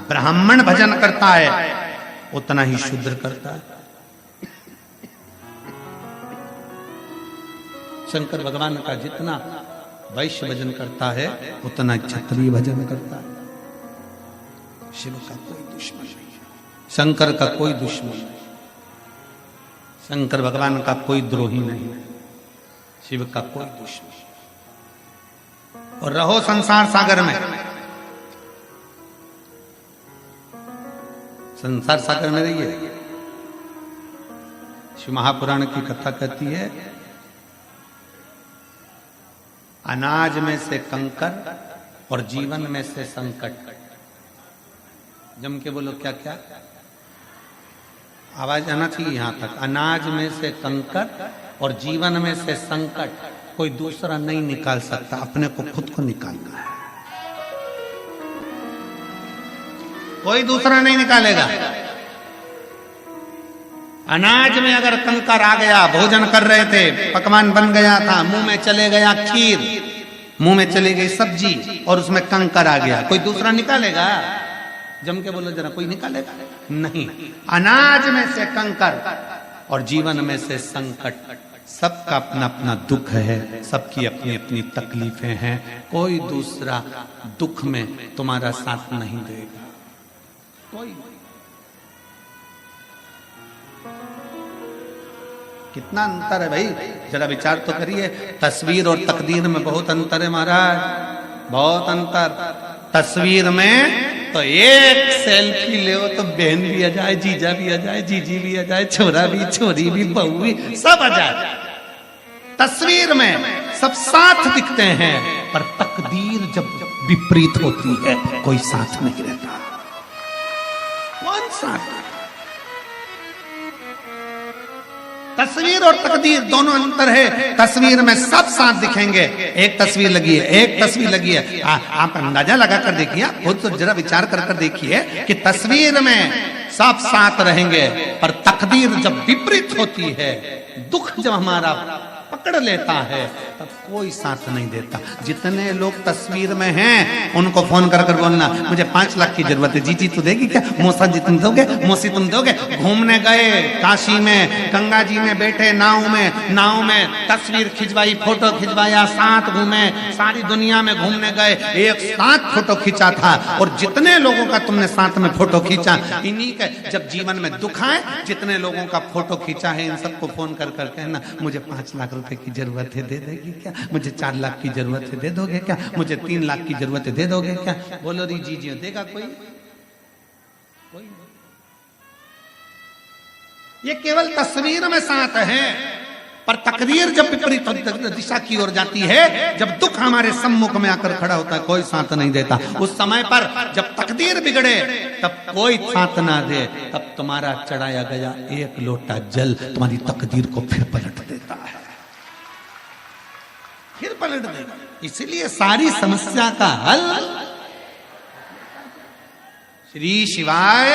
ब्राह्मण भजन करता है उतना ही शूद्र करता है। शंकर भगवान का जितना वैश्य भजन करता है उतना क्षत्रिय भजन करता है। शिव का कोई दुश्मन नहीं है, शंकर का कोई दुश्मन नहीं, शंकर भगवान का कोई द्रोही नहीं है, शिव का कोई दुश्मन। और रहो संसार सागर में, संसार सागर में रहिए। शिव महापुराण की कथा कहती है, अनाज में से कंकर और जीवन में से संकट। जम के बोलो क्या क्या, आवाज आना चाहिए यहां तक। अनाज में से कंकर और जीवन में से संकट कोई दूसरा नहीं निकाल सकता, अपने को खुद को निकालना है, कोई दूसरा नहीं निकालेगा। अनाज में अगर कंकर आ गया, भोजन कर रहे थे, पकवान बन गया था, मुंह में चले गया खीर, मुंह में चली गई सब्जी और उसमें कंकर आ गया, कोई दूसरा निकालेगा? जम के बोलो जरा, कोई निकालेगा नहीं। अनाज में से कंकर और जीवन में से संकट, सबका अपना अपना दुख है, सबकी अपनी अपनी तकलीफें हैं, कोई दूसरा दुख में तुम्हारा साथ नहीं देगा, कोई। कितना अंतर है भाई, जरा विचार तो करिए। तस्वीर और तकदीर में बहुत अंतर है महाराज, बहुत अंतर। तस्वीर में तो एक सेल्फी ले तो बहन भी आ जाए, जीजा भी आ जाए, जीजी भी आ जाए, छोरा भी, छोरी भी, बहू भी, सब आ जाए। तस्वीर में सब साथ दिखते हैं, पर तकदीर जब विपरीत होती है कोई साथ नहीं रहता। कौन साथ? तस्वीर और तकदीर दोनों अंतर है। तस्वीर में सब साथ दिखेंगे, एक तस्वीर लगी है, एक तस्वीर लगी है, आप अंदाजा लगा कर देखिए, खुद तो जरा विचार कर कर देखिए कि तस्वीर में सब साथ रहेंगे, पर तकदीर जब विपरीत होती है, दुख जब हमारा पकड़ लेता है, तब कोई साथ नहीं देता। जितने लोग तस्वीर में हैं उनको फोन कर कर बोलना, मुझे 5 लाख की जरूरत है, जीजी तू देगी क्या, मौसा जी तुम दोगे, मौसी तुम दोगे। घूमने गए काशी में, गंगा जी में बैठे नाव में तस्वीर खिंचवाई, फोटो खिंचवाया, साथ घूमे, सारी दुनिया में घूमने गए, एक साथ फोटो खींचा था। और जितने लोगों का तुमने साथ में फोटो खींचा, इन्हीं के जब जीवन में दुख आए, जितने लोगों का फोटो खींचा है, इन सबको फोन कर कर कहना, मुझे 5 लाख रुपए की जरूरत है, दे देगी क्या, मुझे 4 लाख की जरूरत है, दे दोगे क्या, मुझे 3 लाख की जरूरत है, दे दोगे क्या। बोलो री जी, देगा कोई? कोई नहीं। ये केवल तस्वीर में साथ है, पर तकदीर जब विपरीत दिशा की ओर जाती है, जब दुख हमारे सम्मुख में आकर खड़ा होता है, कोई साथ नहीं देता। उस समय पर जब तकदीर बिगड़े, तब कोई साथ ना दे, तब तुम्हारा चढ़ाया गया एक लोटा जल तुम्हारी तकदीर को फिर पलट देता है, फिर पलट देगा। इसलिए सारी समस्या का हल श्री शिवाय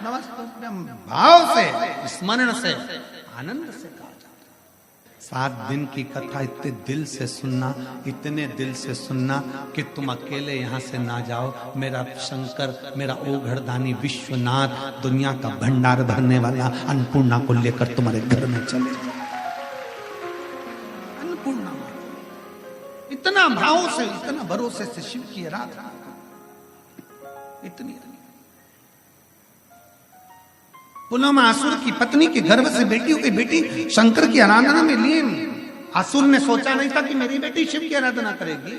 नमस्तुभ्यं भाव से, स्मरण से, आनंद से कहा जाता है। 7 दिन की कथा इतने दिल से सुनना, इतने दिल से सुनना कि तुम अकेले यहां से ना जाओ। मेरा शंकर, मेरा ओघड़दानी विश्वनाथ, दुनिया का भंडार भरने वाला अन्नपूर्णा को लेकर तुम्हारे घर में चले जाओ। इतना भाव से, इतना भरोसे से शिव की आराधना, इतनी। पुलोमा असुर की पत्नी के गर्भ से बेटी हो गई, बेटी शंकर की आराधना में लीन। असुर ने सोचा नहीं था कि मेरी बेटी शिव की आराधना करेगी,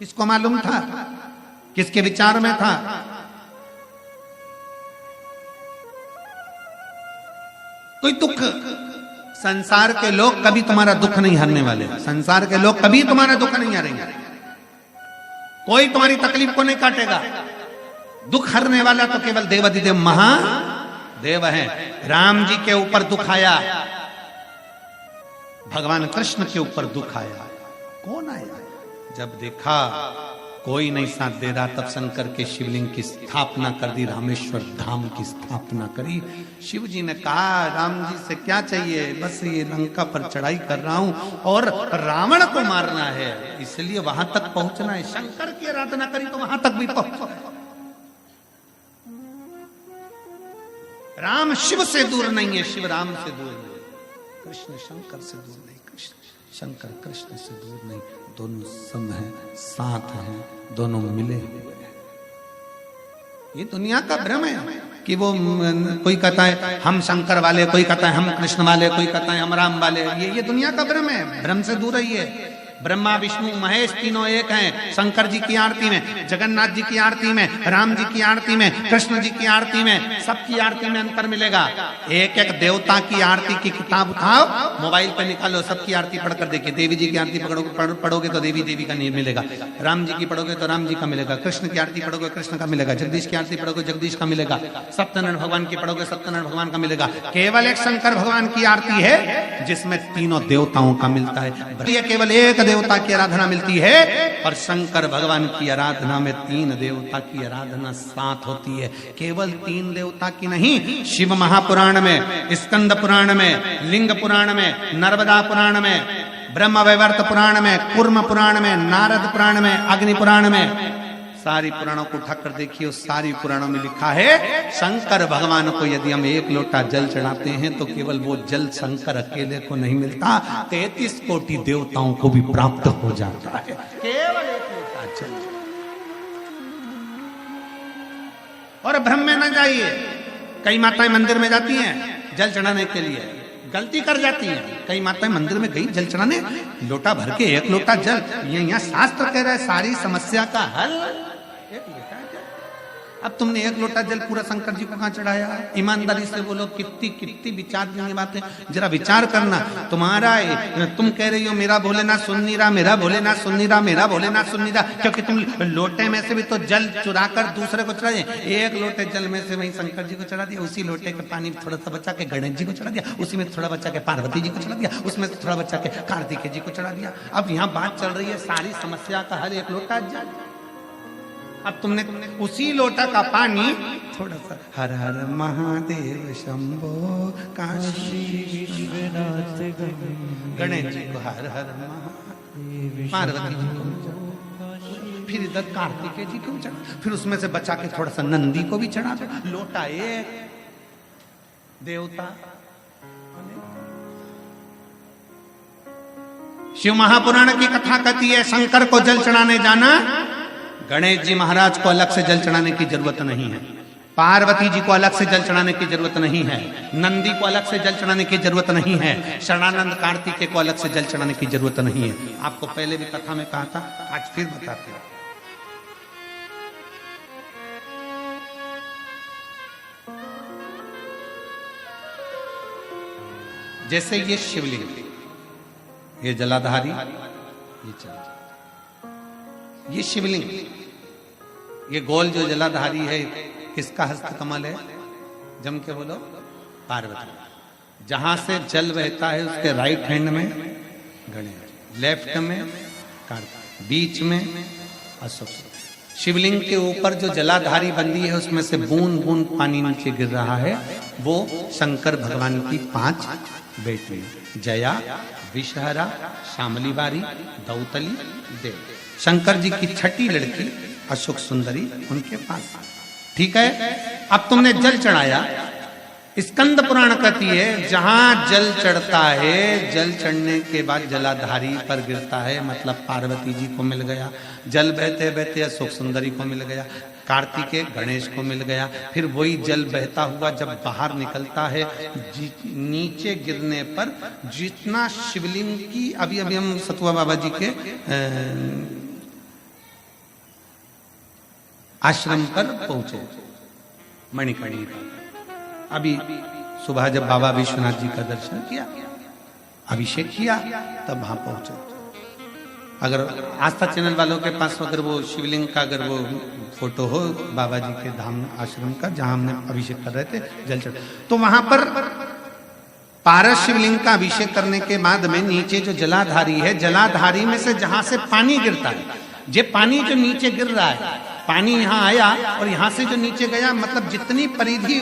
किसको मालूम था? किसके विचार में था? कोई दुख, संसार के लोग कभी तुम्हारा दुख नहीं हरने वाले, संसार के लोग कभी तुम्हारा दुख नहीं हरेंगे, कोई तुम्हारी तकलीफ को नहीं काटेगा। दुख हरने वाला तो केवल देवाधिदेव महादेव है। राम जी के ऊपर दुख आया, भगवान कृष्ण के ऊपर दुख आया, कौन आया? जब देखा कोई नहीं साथ दे रहा, तब शंकर के शिवलिंग की स्थापना कर दी, रामेश्वर धाम की स्थापना करी। शिव जी ने कहा राम जी से क्या चाहिए? बस ये लंका पर चढ़ाई कर रहा हूं और रावण को मारना है, इसलिए वहां तक पहुंचना है। शंकर की आराधना करी तो वहां तक भी पहुंच। राम शिव से दूर नहीं है, शिव राम से दूर नहीं, कृष्ण शंकर से दूर नहीं, कृष्ण शंकर कृष्ण से दूर नहीं, दोनों सम हैं, साथ हैं, दोनों मिले हुए हैं। ये दुनिया का भ्रम है कि वो कोई कहता है हम शंकर वाले, कोई कहता है हम कृष्ण वाले, कोई कहता है हम राम वाले। ये दुनिया का भ्रम है, भ्रम से दूर रहिए। ब्रह्मा विष्णु महेश तीनों एक हैं। शंकर जी की आरती में, जगन्नाथ जी की आरती में, राम जी की आरती में, कृष्ण जी की आरती में, सबकी आरती में अंतर मिलेगा। एक एक देवता की आरती की किताब उठाओ, मोबाइल पे निकालो, सबकी आरती पढ़कर देखिए। देवी जी की आरती पढ़ोगे तो देवी देवी का नहीं मिलेगा, राम जी की पढ़ोगे तो राम जी का मिलेगा, कृष्ण की आरती पढ़ोगे कृष्ण का मिलेगा, जगदीश की आरती पढ़ोगे जगदीश का मिलेगा, सत्यनारायण भगवान की पढ़ोगे सत्यनारायण भगवान का मिलेगा। केवल एक शंकर भगवान की आरती है जिसमें तीनों देवताओं का मिलता है। केवल एक देवता की आराधना मिलती है, और शंकर भगवान की आराधना में तीन देवता की आराधना साथ होती है। केवल तीन देवता की नहीं, शिव महापुराण में, स्कंद पुराण में, लिंग पुराण में, नर्मदा पुराण में, ब्रह्म वैवर्त पुराण में, कूर्म पुराण में, नारद पुराण में, अग्नि पुराण में, सारी पुराणों को उठाकर देखिए, उस सारी पुराणों में लिखा है शंकर भगवान को यदि हम एक लोटा जल चढ़ाते हैं तो केवल वो जल शंकर अकेले को नहीं मिलता, 33 कोटि देवताओं को भी प्राप्त हो जाता है। केवल एक लोटा जल। और भ्रम में न जाइए। कई माताएं मंदिर में जाती हैं जल चढ़ाने के लिए, गलती कर जाती है। कई माताएं मंदिर में गई जल चढ़ाने, लोटा भर के एक लोटा जल, ये यहाँ शास्त्र कह रहा है सारी समस्या का हल एक लोटा जल। अब तुमने एक लोटा जल पूरा शंकर जी को कहां चढ़ाया? ईमानदारी से बोलो, कितनी कितनी विचार की बातें, जरा विचार करना। तुम्हारा तुम कह रही हो मेरा भोलेनाथ सुन नहीं रहा, मेरा भोलेनाथ सुन नहीं रहा, मेरा भोलेनाथ सुन नहीं रहा, क्योंकि तुम लोटे में से भी तो जल चुरा कर दूसरे को चढ़ा दिया। एक लोटे जल में से वही शंकर जी को चढ़ा दिया, उसी लोटे का पानी थोड़ा सा बचा के गणेश जी को चढ़ा दिया, उसी में थोड़ा बचा के पार्वती जी को चढ़ा दिया, उसमें थोड़ा बचा के कार्तिकेय जी को चढ़ा दिया। अब यहाँ बात चल रही है सारी समस्या का हल एक लोटा जल। अब तुमने उसी लोटा का पानी थोड़ा सा हर हर महादेव शंभो काशी विश्वनाथ गणेश जी को हर हर महादेव, पार्वती जी को, फिर इधर कार्तिकेय जी को चढ़ा, फिर उसमें से बचा के थोड़ा सा नंदी को भी चढ़ा दो। लोटा एक देवता। शिव महापुराण की कथा कहती है शंकर को जल चढ़ाने जाना, गणेश जी महाराज को अलग से जल चढ़ाने की जरूरत नहीं है, पार्वती जी को अलग से जल चढ़ाने की जरूरत नहीं है, नंदी को अलग से जल चढ़ाने की जरूरत नहीं है, शरणानंद कार्तिकेय को अलग से जल चढ़ाने की जरूरत नहीं है। आपको पहले भी कथा में कहा था, आज फिर बताते हैं। जैसे ये शिवलिंग, ये जलाधारी, ये चल, ये शिवलिंग, ये गोल जो जलाधारी है, किसका हस्त कमल है? जम के बोलो, पार्वती। जहां से जल बहता है उसके राइट हैंड में गणेश, लेफ्ट में कार्तिक, बीच में अशोक। शिवलिंग के ऊपर जो जलाधारी बंदी है उसमें से बूंद बूंद पानी नीचे गिर रहा है, वो शंकर भगवान की 5 बेटी, जया, विषहरा, शामली बारी, दौतली, देव। शंकर जी की छठी लड़की अशोक सुंदरी उनके पास। ठीक है, अब तुमने जल चढ़ाया। स्कंद पुराण कहती है जहां जल चढ़ता है, जल चढ़ने के बाद जलाधारी पर गिरता है, मतलब पार्वती जी को मिल गया। जल बहते बहते अशोक सुंदरी को मिल गया, कार्तिकेय गणेश को मिल गया। फिर वही जल बहता हुआ जब बाहर निकलता है, नीचे गिरने पर जितना शिवलिंग की, अभी हम सतुआ बाबा जी के आश्रम पर पहुंचे मणिकर्णिका। अभी सुबह जब बाबा विश्वनाथ जी का दर्शन किया, अभिषेक किया, तब वहां पहुंचे। अगर आस्था चैनल वालों के पास अगर वो शिवलिंग का अगर वो फोटो हो बाबा जी के धाम आश्रम का जहां हमने अभिषेक कर रहे थे जल चढ़, तो वहां पर पारस शिवलिंग का अभिषेक करने के बाद में नीचे जो जलाधारी है, जलाधारी में से जहां से पानी गिरता है, ये पानी जो नीचे गिर रहा है, पानी यहाँ आया और यहाँ से जो नीचे गया, मतलब जितनी परिधि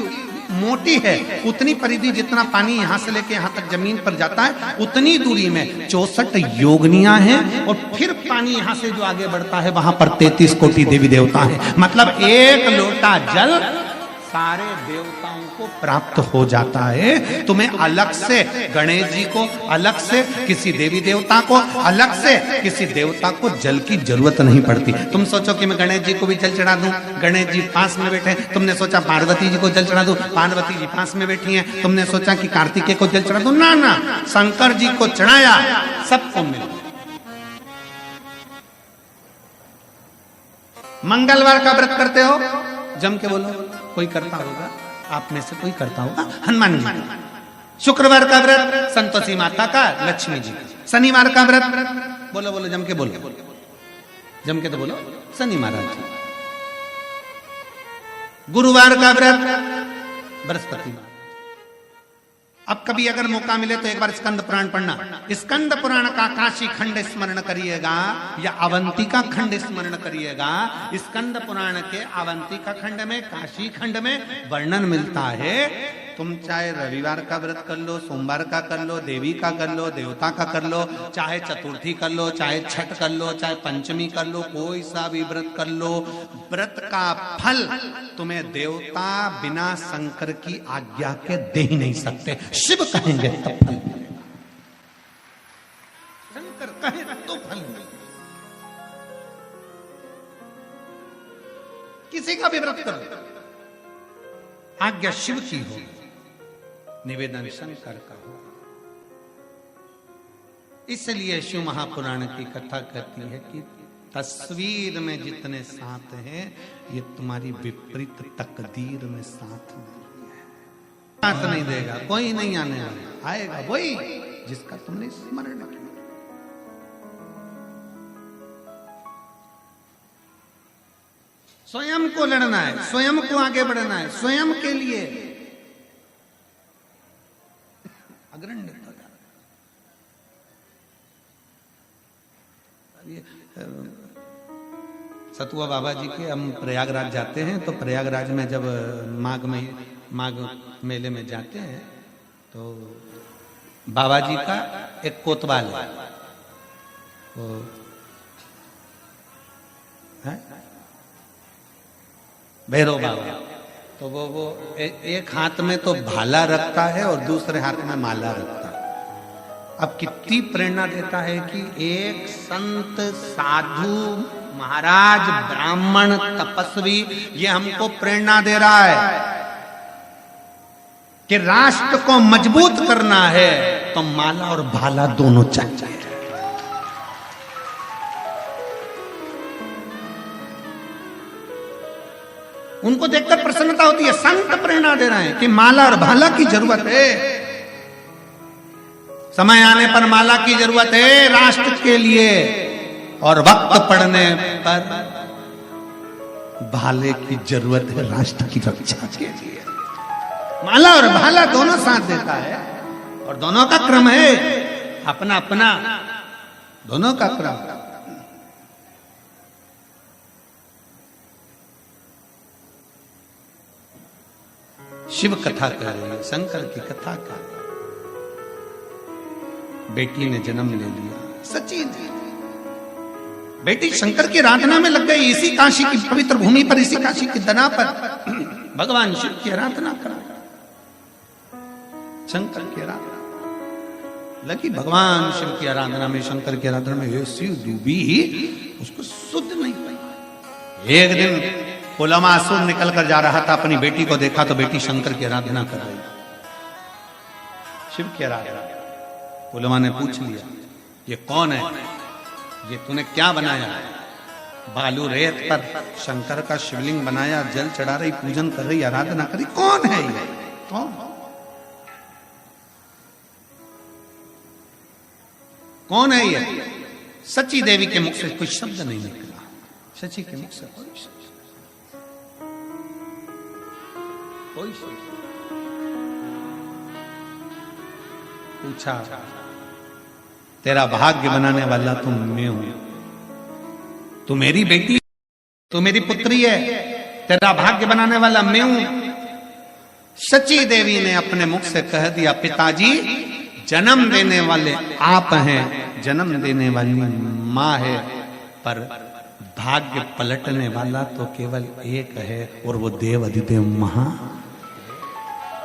मोटी है उतनी परिधि जितना पानी यहाँ से लेके यहाँ तक जमीन पर जाता है उतनी दूरी में 64 योगनियां हैं, और फिर पानी यहाँ से जो आगे बढ़ता है वहां पर 33 कोटि देवी देवता हैं। मतलब एक लोटा जल सारे देवताओं को प्राप्त हो जाता है। तुम्हें अलग से गणेश जी को, अलग से किसी देवी देवता को, अलग से किसी देवता को जल की जरूरत नहीं पड़ती। तुम सोचो कि मैं गणेश जी को भी जल चढ़ा दूं, गणेश जी पास में बैठे, तुमने सोचा पार्वती जी को जल चढ़ा दूं, पार्वती जी पास में बैठी हैं, तुमने सोचा कि कार्तिकेय को जल चढ़ा दूं, ना ना, शंकर जी को चढ़ाया, सबको मिल। मंगलवार का व्रत करते हो, जम के बोलो, कोई करता होगा, आप में से कोई करता होगा, हनुमान जी का। शुक्रवार का व्रत संतोषी माता का, लक्ष्मी जी का। शनिवार का व्रत बोलो बोलो, जम के बोलो, जम के तो बोलो, शनि महाराज जी। गुरुवार का व्रत बृहस्पति महाराज। अब कभी अगर मौका मिले तो एक बार स्कंद पुराण पढ़ना। स्कंद पुराण का काशी खंड स्मरण करिएगा या अवंतिका खंड स्मरण करिएगा। स्कंद पुराण के अवंतिका खंड में, काशी खंड में वर्णन मिलता है। तुम चाहे रविवार का व्रत कर लो, सोमवार का कर लो, देवी का कर लो, देवता का कर लो, चाहे चतुर्थी कर लो, चाहे छठ कर लो, चाहे पंचमी कर लो, कोई सा भी व्रत कर लो, व्रत का फल तुम्हें देवता बिना शंकर की आज्ञा के दे ही नहीं सकते। शिव कहेंगे तब फल मिलेगा, शंकर कहे तो फल मिलेगा। किसी का भी व्रत करो, आज्ञा शिव की हो, निवेदन शंकर का हो। इसलिए शिव महापुराण की कथा कहती है कि तस्वीर में जितने साथ हैं ये तुम्हारी विपरीत तकदीर में साथ नहीं है। साथ नहीं देगा कोई, नहीं आने वाला, आएगा वही जिसका तुमने स्मरण किया। स्वयं को लड़ना है, स्वयं को आगे बढ़ना है, स्वयं के लिए अग्रणी हो जाना। सतुआ बाबा जी के हम प्रयागराज जाते हैं, तो प्रयागराज में जब माघ मेले में जाते हैं तो बाबा जी का एक कोतवाल है, वो है भैरव बाबा। तो वो एक हाथ में तो भाला रखता है और दूसरे हाथ में माला रखता है। अब कितनी प्रेरणा देता है कि एक संत, साधु, महाराज, ब्राह्मण, तपस्वी ये हमको प्रेरणा दे रहा है कि राष्ट्र को मजबूत करना है तो माला और भाला दोनों चाहिए। उनको देखकर प्रसन्नता होती है। संत प्रेरणा दे रहे हैं कि माला और भाला की जरूरत है, समय आने पर माला की जरूरत है राष्ट्र के लिए, और वक्त पड़ने पर भाले की जरूरत है राष्ट्र की रक्षा के लिए। माला और भाला दोनों साथ देता है, और दोनों का क्रम है अपना अपना, दोनों का क्रम। शिव कथा कह रही है, शंकर की कथा कर रही है। बेटी ने जन्म ले लिया, सच्ची बेटी शंकर की आराधना में लग गई। इसी काशी की पवित्र भूमि पर, इसी काशी की दना पर भगवान शिव की आराधना कर, शंकर की आराधना लगी। भगवान शिव की आराधना में, शंकर की आराधना में ऐसी डूबी उसको सुध नहीं पाई। एक दिन पुलमासुर निकल कर जा रहा था, अपनी बेटी को देखा तो बेटी शंकर की आराधना कर रही, शिव की आराधना। पुलमा ने पूछ लिया ये कौन है, ये तूने क्या बनाया? बालू रेत पर शंकर का शिवलिंग बनाया, जल चढ़ा रही, पूजन कर रही, आराधना कर रही। कौन है ये? कौन है ये? सची देवी के मुख से कोई शब्द नहीं निकला। सची के मुख से कोई शब्द, कोई शब्द। पूछा, तेरा भाग्य बनाने वाला तो मैं हूं, तू मेरी बेटी, तू मेरी पुत्री है, तेरा भाग्य बनाने वाला मैं हूं। सची देवी ने अपने मुख से कह दिया, पिताजी जन्म देने वाले आप हैं, जन्म देने वाली मां है, पर भाग्य पलटने वाला तो केवल एक है, और वो देव अधिदेव महा।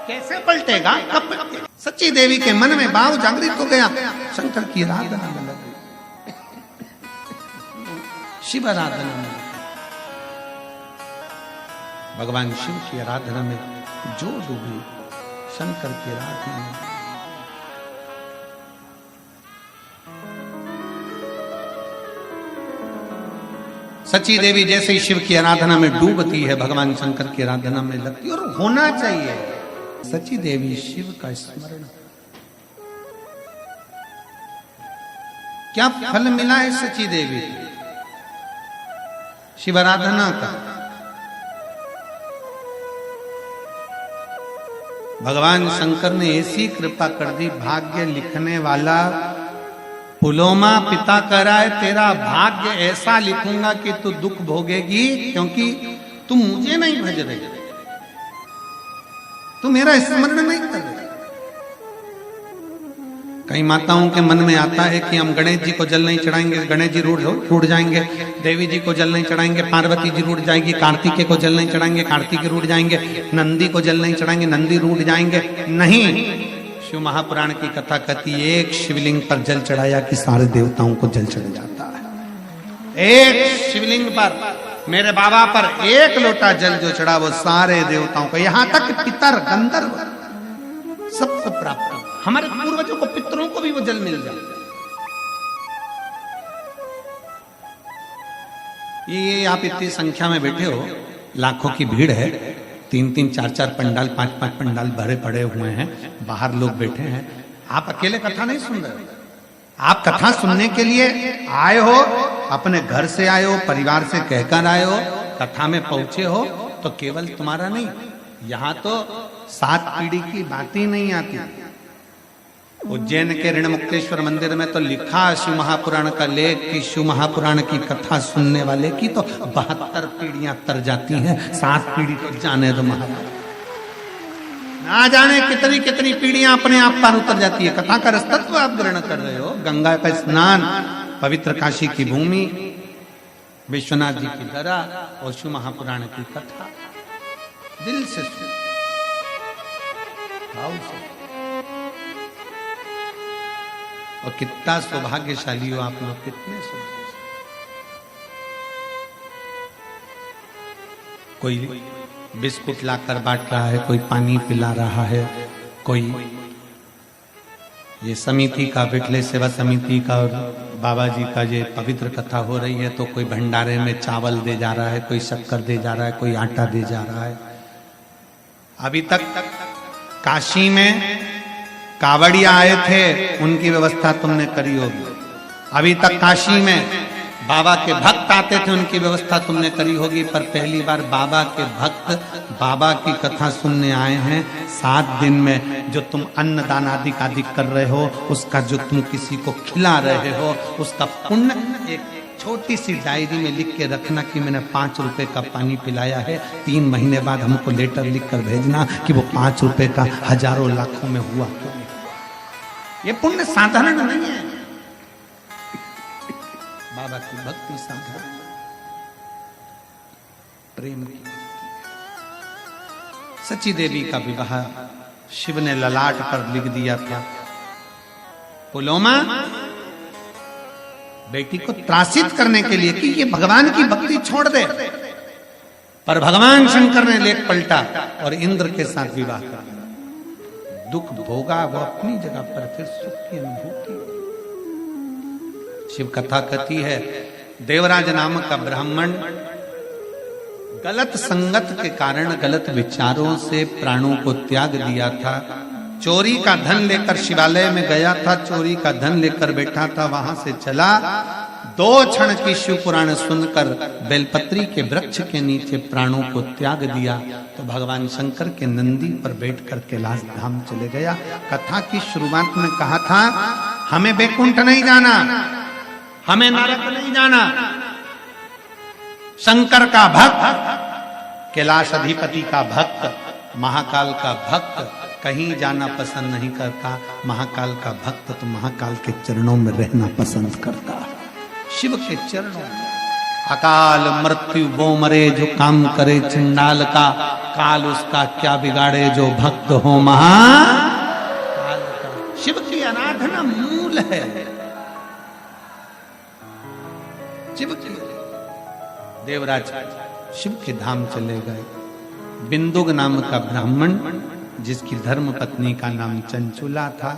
कैसे पलटेगा? कब? सच्ची देवी के मन में भाव जागृत हो गया, शंकर की आराधना में लग गई, शिव आराधना में, भगवान शिव की आराधना में जो डूबी, शंकर की आराधना में। सची देवी जैसे ही शिव की आराधना में डूबती है, भगवान शंकर की आराधना में लगती है, और होना चाहिए। सची देवी शिव का स्मरण, क्या फल मिला है सची देवी शिव आराधना का? भगवान शंकर ने ऐसी कृपा कर दी, भाग्य लिखने वाला पुलोमा पिता कह रहा है, तेरा भाग्य ऐसा लिखूंगा कि तू दुख भोगेगी, क्योंकि तू मुझे नहीं भज रही, तू मेरा स्मरण नहीं कर रही। कई माताओं के मन में आता है कि हम गणेश जी को जल नहीं चढ़ाएंगे, गणेश जी रूठ जाएंगे, देवी जी को जल नहीं चढ़ाएंगे, पार्वती जी रूठ जाएंगी, कार्तिकेय को जल नहीं चढ़ाएंगे, कार्तिकेय रूठ जाएंगे, नंदी को जल नहीं चढ़ाएंगे, नंदी रूठ जाएंगे। नहीं, शिव महापुराण की कथा कहती है, एक शिवलिंग पर जल चढ़ाया कि सारे देवताओं को जल चढ़ जाता है। एक शिवलिंग पर, मेरे बाबा पर एक लोटा जल जो चढ़ा, वो सारे देवताओं को, यहां तक पितर गंधर्व सबको प्राप्त। हमारे पूर्वजों को, पितरों को भी वो जल मिल जाता। ये आप इतनी संख्या में बैठे हो, लाखों की भीड़ है, 3-3, 4-4 पंडाल, 5-5 पंडाल भरे पड़े हुए हैं, बाहर लोग बैठे हैं। आप अकेले कथा नहीं सुन रहे हो, आप कथा सुनने के लिए आए हो, अपने घर से आए हो, परिवार से कहकर आए हो, कथा में पहुंचे हो, तो केवल तुम्हारा नहीं, यहां तो 7 पीढ़ी की बात ही नहीं आती। उज्जैन के ऋणमुक्तेश्वर मंदिर में तो लिखा शिव महापुराण का लेख कि शिव महापुराण की कथा सुनने वाले की तो 72 पीढ़ियां तर जाती हैं, 7 पीढ़ी तो जाने दो महाराज, ना जाने कितनी कितनी पीढ़ियां अपने आप पर उतर जाती है। कथा का रसतत्व आप ग्रहण कर रहे हो, गंगा का स्नान, पवित्र काशी की भूमि, विश्वनाथ जी की धरा, और शिव महापुराण की कथा दिल से भाव से। और कितना सौभाग्यशाली हो आप लोग, कितने सौभाग्यशाली। कोई बिस्कुट लाकर बांट रहा है, कोई पानी पिला रहा है, कोई ये समिति का, विठले सेवा समिति का और बाबा जी का ये पवित्र कथा हो रही है, तो कोई भंडारे में चावल दे जा रहा है, कोई शक्कर दे जा रहा है, कोई आटा दे जा रहा है। अभी तक काशी में कावड़िया आए थे, उनकी व्यवस्था तुमने करी होगी। अभी तक काशी में बाबा के भक्त आते थे, उनकी व्यवस्था तुमने करी होगी। पर पहली बार बाबा के भक्त बाबा की कथा सुनने आए हैं। 7 दिन में जो तुम अन्नदान आदि कर रहे हो, उसका जो तुम किसी को खिला रहे हो, उसका पुण्य एक छोटी सी डायरी में लिख के रखना कि मैंने 5 रुपए का पानी पिलाया है। 3 महीने बाद हमको लेटर लिख कर भेजना कि वो 5 रुपए का हजारों लाखों में हुआ। ये पुण्य साधारण नहीं है, बाबा की भक्ति साधारण, प्रेम की। सची देवी का विवाह शिव ने ललाट पर लिख दिया था, पुलोमा बेटी को त्रासित करने के लिए कि ये भगवान की भक्ति छोड़ दे। पर भगवान शंकर ने लेख पलटा और इंद्र के साथ विवाह कर दिया। दुख भोगा वो अपनी जगह पर, फिर सुख की अनुभूति। शिव कथा कहती है देवराज नाम का ब्राह्मण गलत संगत के कारण गलत विचारों से प्राणों को त्याग दिया था। चोरी का धन लेकर शिवालय में गया था, चोरी का धन लेकर बैठा था, वहां से चला। 2 क्षण की शिव पुराण सुनकर बेलपत्री के वृक्ष के नीचे प्राणों को त्याग दिया तो भगवान शंकर के नंदी पर बैठकर कैलाश धाम चले गया। कथा की शुरुआत में कहा था हमें वैकुंठ नहीं जाना, हमें नरक नहीं जाना। शंकर का भक्त, कैलाश अधिपति का भक्त, महाकाल का भक्त कहीं जाना पसंद नहीं करता। महाकाल का भक्त तो महाकाल के चरणों में रहना पसंद करता। शिव के चरणों में अकाल मृत्यु वो मरे जो काम करे चंडाल का, काल उसका क्या बिगाड़े जो भक्त हो महाकाल का। शिव की आराधना मूल है। शिव की देवराज शिव के धाम चले गए। बिंदुक नाम का ब्राह्मण जिसकी धर्म पत्नी का नाम चंचुला था,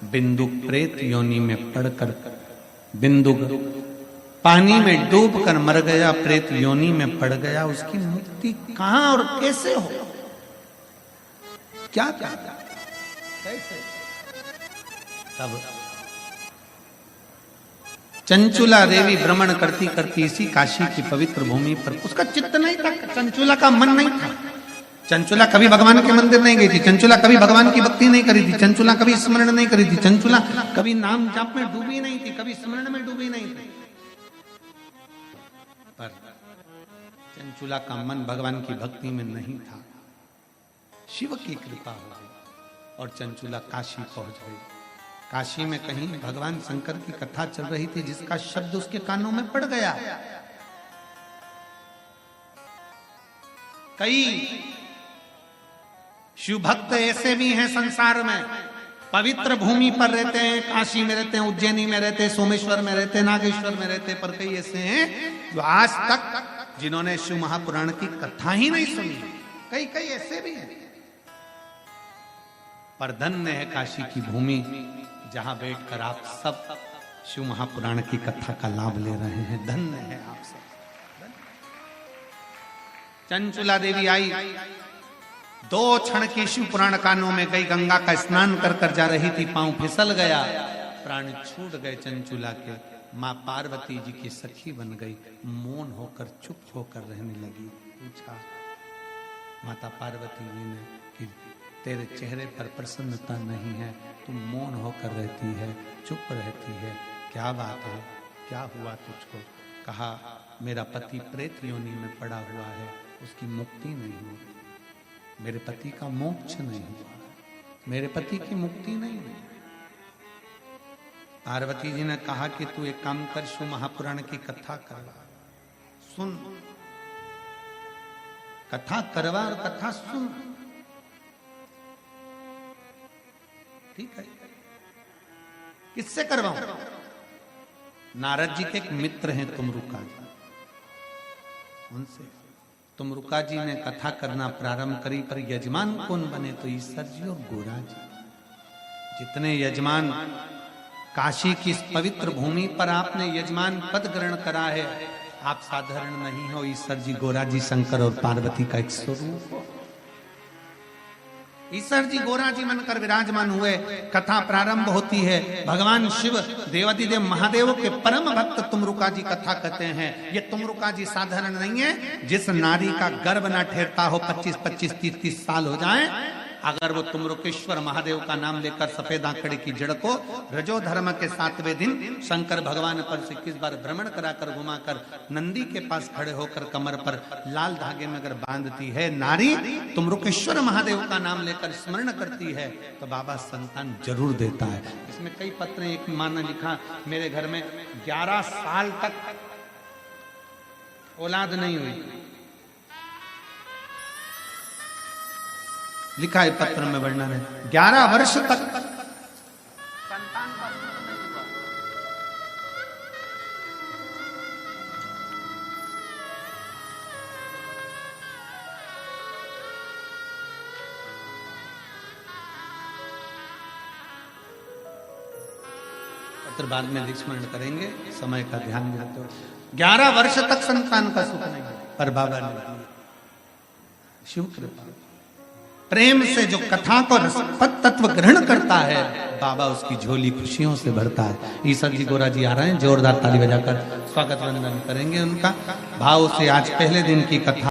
बिंदुक प्रेत योनि में पड़कर बिंदुक पानी में डूबकर मर गया, प्रेत योनि में पड़ गया। उसकी मुक्ति कहां और कैसे हो, क्या कैसे? तब चंचुला देवी भ्रमण करती करती इसी काशी की पवित्र भूमि पर, उसका चित्त नहीं था, चंचुला का मन नहीं था। चंचुला कभी भगवान के मंदिर नहीं गई थी, चंचुला कभी भगवान की भक्ति नहीं करी थी, चंचुला कभी स्मरण नहीं करी थी, चंचुला कभी नाम जाप में डूबी नहीं थी, कभी स्मरण में डूबी नहीं थी। पर चंचुला का मन भगवान की भक्ति में नहीं था। शिव की कृपा हो गई और चंचुला काशी पहुंच गई। काशी में कहीं भगवान शंकर की कथा चल रही थी जिसका शब्द उसके कानों में पड़ गया। कई शिव भक्त ऐसे भी हैं संसार में, पवित्र भूमि पर रहते हैं, काशी में रहते हैं, उज्जैनी में रहते हैं, सोमेश्वर में रहते हैं, नागेश्वर में रहते हैं, पर कई ऐसे हैं जो आज तक जिन्होंने शिव महापुराण की कथा ही नहीं सुनी। कई कई ऐसे भी हैं। पर धन्य है काशी की भूमि जहां बैठकर आप सब शिव महापुराण की कथा का लाभ ले रहे हैं। धन्य है आप सब। चंचुला देवी आई, 2 क्षण की शिव पुराण कानों में गई, गंगा का स्नान कर कर जा रही थी, पांव फिसल गया, प्राण छूट गए चंचुला के। मां पार्वती जी की सखी बन गई, मौन होकर चुप होकर रहने लगी। पूछा माता पार्वती जी ने कि तेरे चेहरे पर प्रसन्नता नहीं है, तुम मौन होकर रहती है, चुप रहती है, क्या बात है, क्या हुआ तुझको? कहा मेरा पति प्रेत योनि में पड़ा हुआ है, उसकी मुक्ति नहीं हुई, मेरे पति का मोक्ष नहीं हुआ, मेरे पति की मुक्ति नहीं हुई। पार्वती जी ने कहा कि तू एक काम कर, शिव महापुराण की कथा करवा, सुन, कथा करवा और कथा सुन। ठीक है, किससे करवाऊं? नारद जी के एक मित्र हैं तुमरुका जी, उनसे। तुमरुका जी ने कथा करना प्रारंभ करी, पर यजमान कौन बने? तो ईश्वर जी और गोरा जी। जितने यजमान काशी की इस पवित्र भूमि पर आपने यजमान पद ग्रहण करा है, आप साधारण नहीं हो। ईश्वर जी, गोरा जी, शंकर और पार्वती का एक स्वरूप हो। ईश्वर जी गोरा जी बनकर विराजमान हुए। कथा प्रारंभ होती है। भगवान शिव देवादिदेव महादेव के परम भक्त तुमरुका जी कथा कहते हैं। ये तुमरुका जी साधारण नहीं है। जिस नारी का गर्भ ना ठहरता हो, 25-25, 30-30 साल हो जाए, अगर वो तुमरुकेश्वर महादेव का नाम लेकर सफेद आंकड़े की जड़ को रजो धर्म के 7वें दिन शंकर भगवान पर से 21 बार भ्रमण कराकर घुमाकर नंदी के पास खड़े होकर कमर पर लाल धागे में अगर बांधती है नारी, तुमरुकेश्वर महादेव का नाम लेकर स्मरण करती है, तो बाबा संतान जरूर देता है। इसमें कई पत्र, एक माँ ने लिखा मेरे घर में 11 साल तक औलाद नहीं हुई। लिखा है पत्र में वर्णन है, 11 वर्ष तक संतान का नहीं हुआ। पुत्र बाद में स्मरण करेंगे, समय का ध्यान देते हुए। 11 वर्ष तक संतान का सुख नहीं, पर बाबा ने दिया। शिव कृपा, प्रेम से जो कथा को रसपद तत्व ग्रहण करता है, बाबा उसकी झोली खुशियों से भरता है। ईश्वर जी गोरा जी आ रहे हैं, जोरदार ताली बजाकर स्वागत वंदन करेंगे उनका। भाव से आज पहले दिन की कथा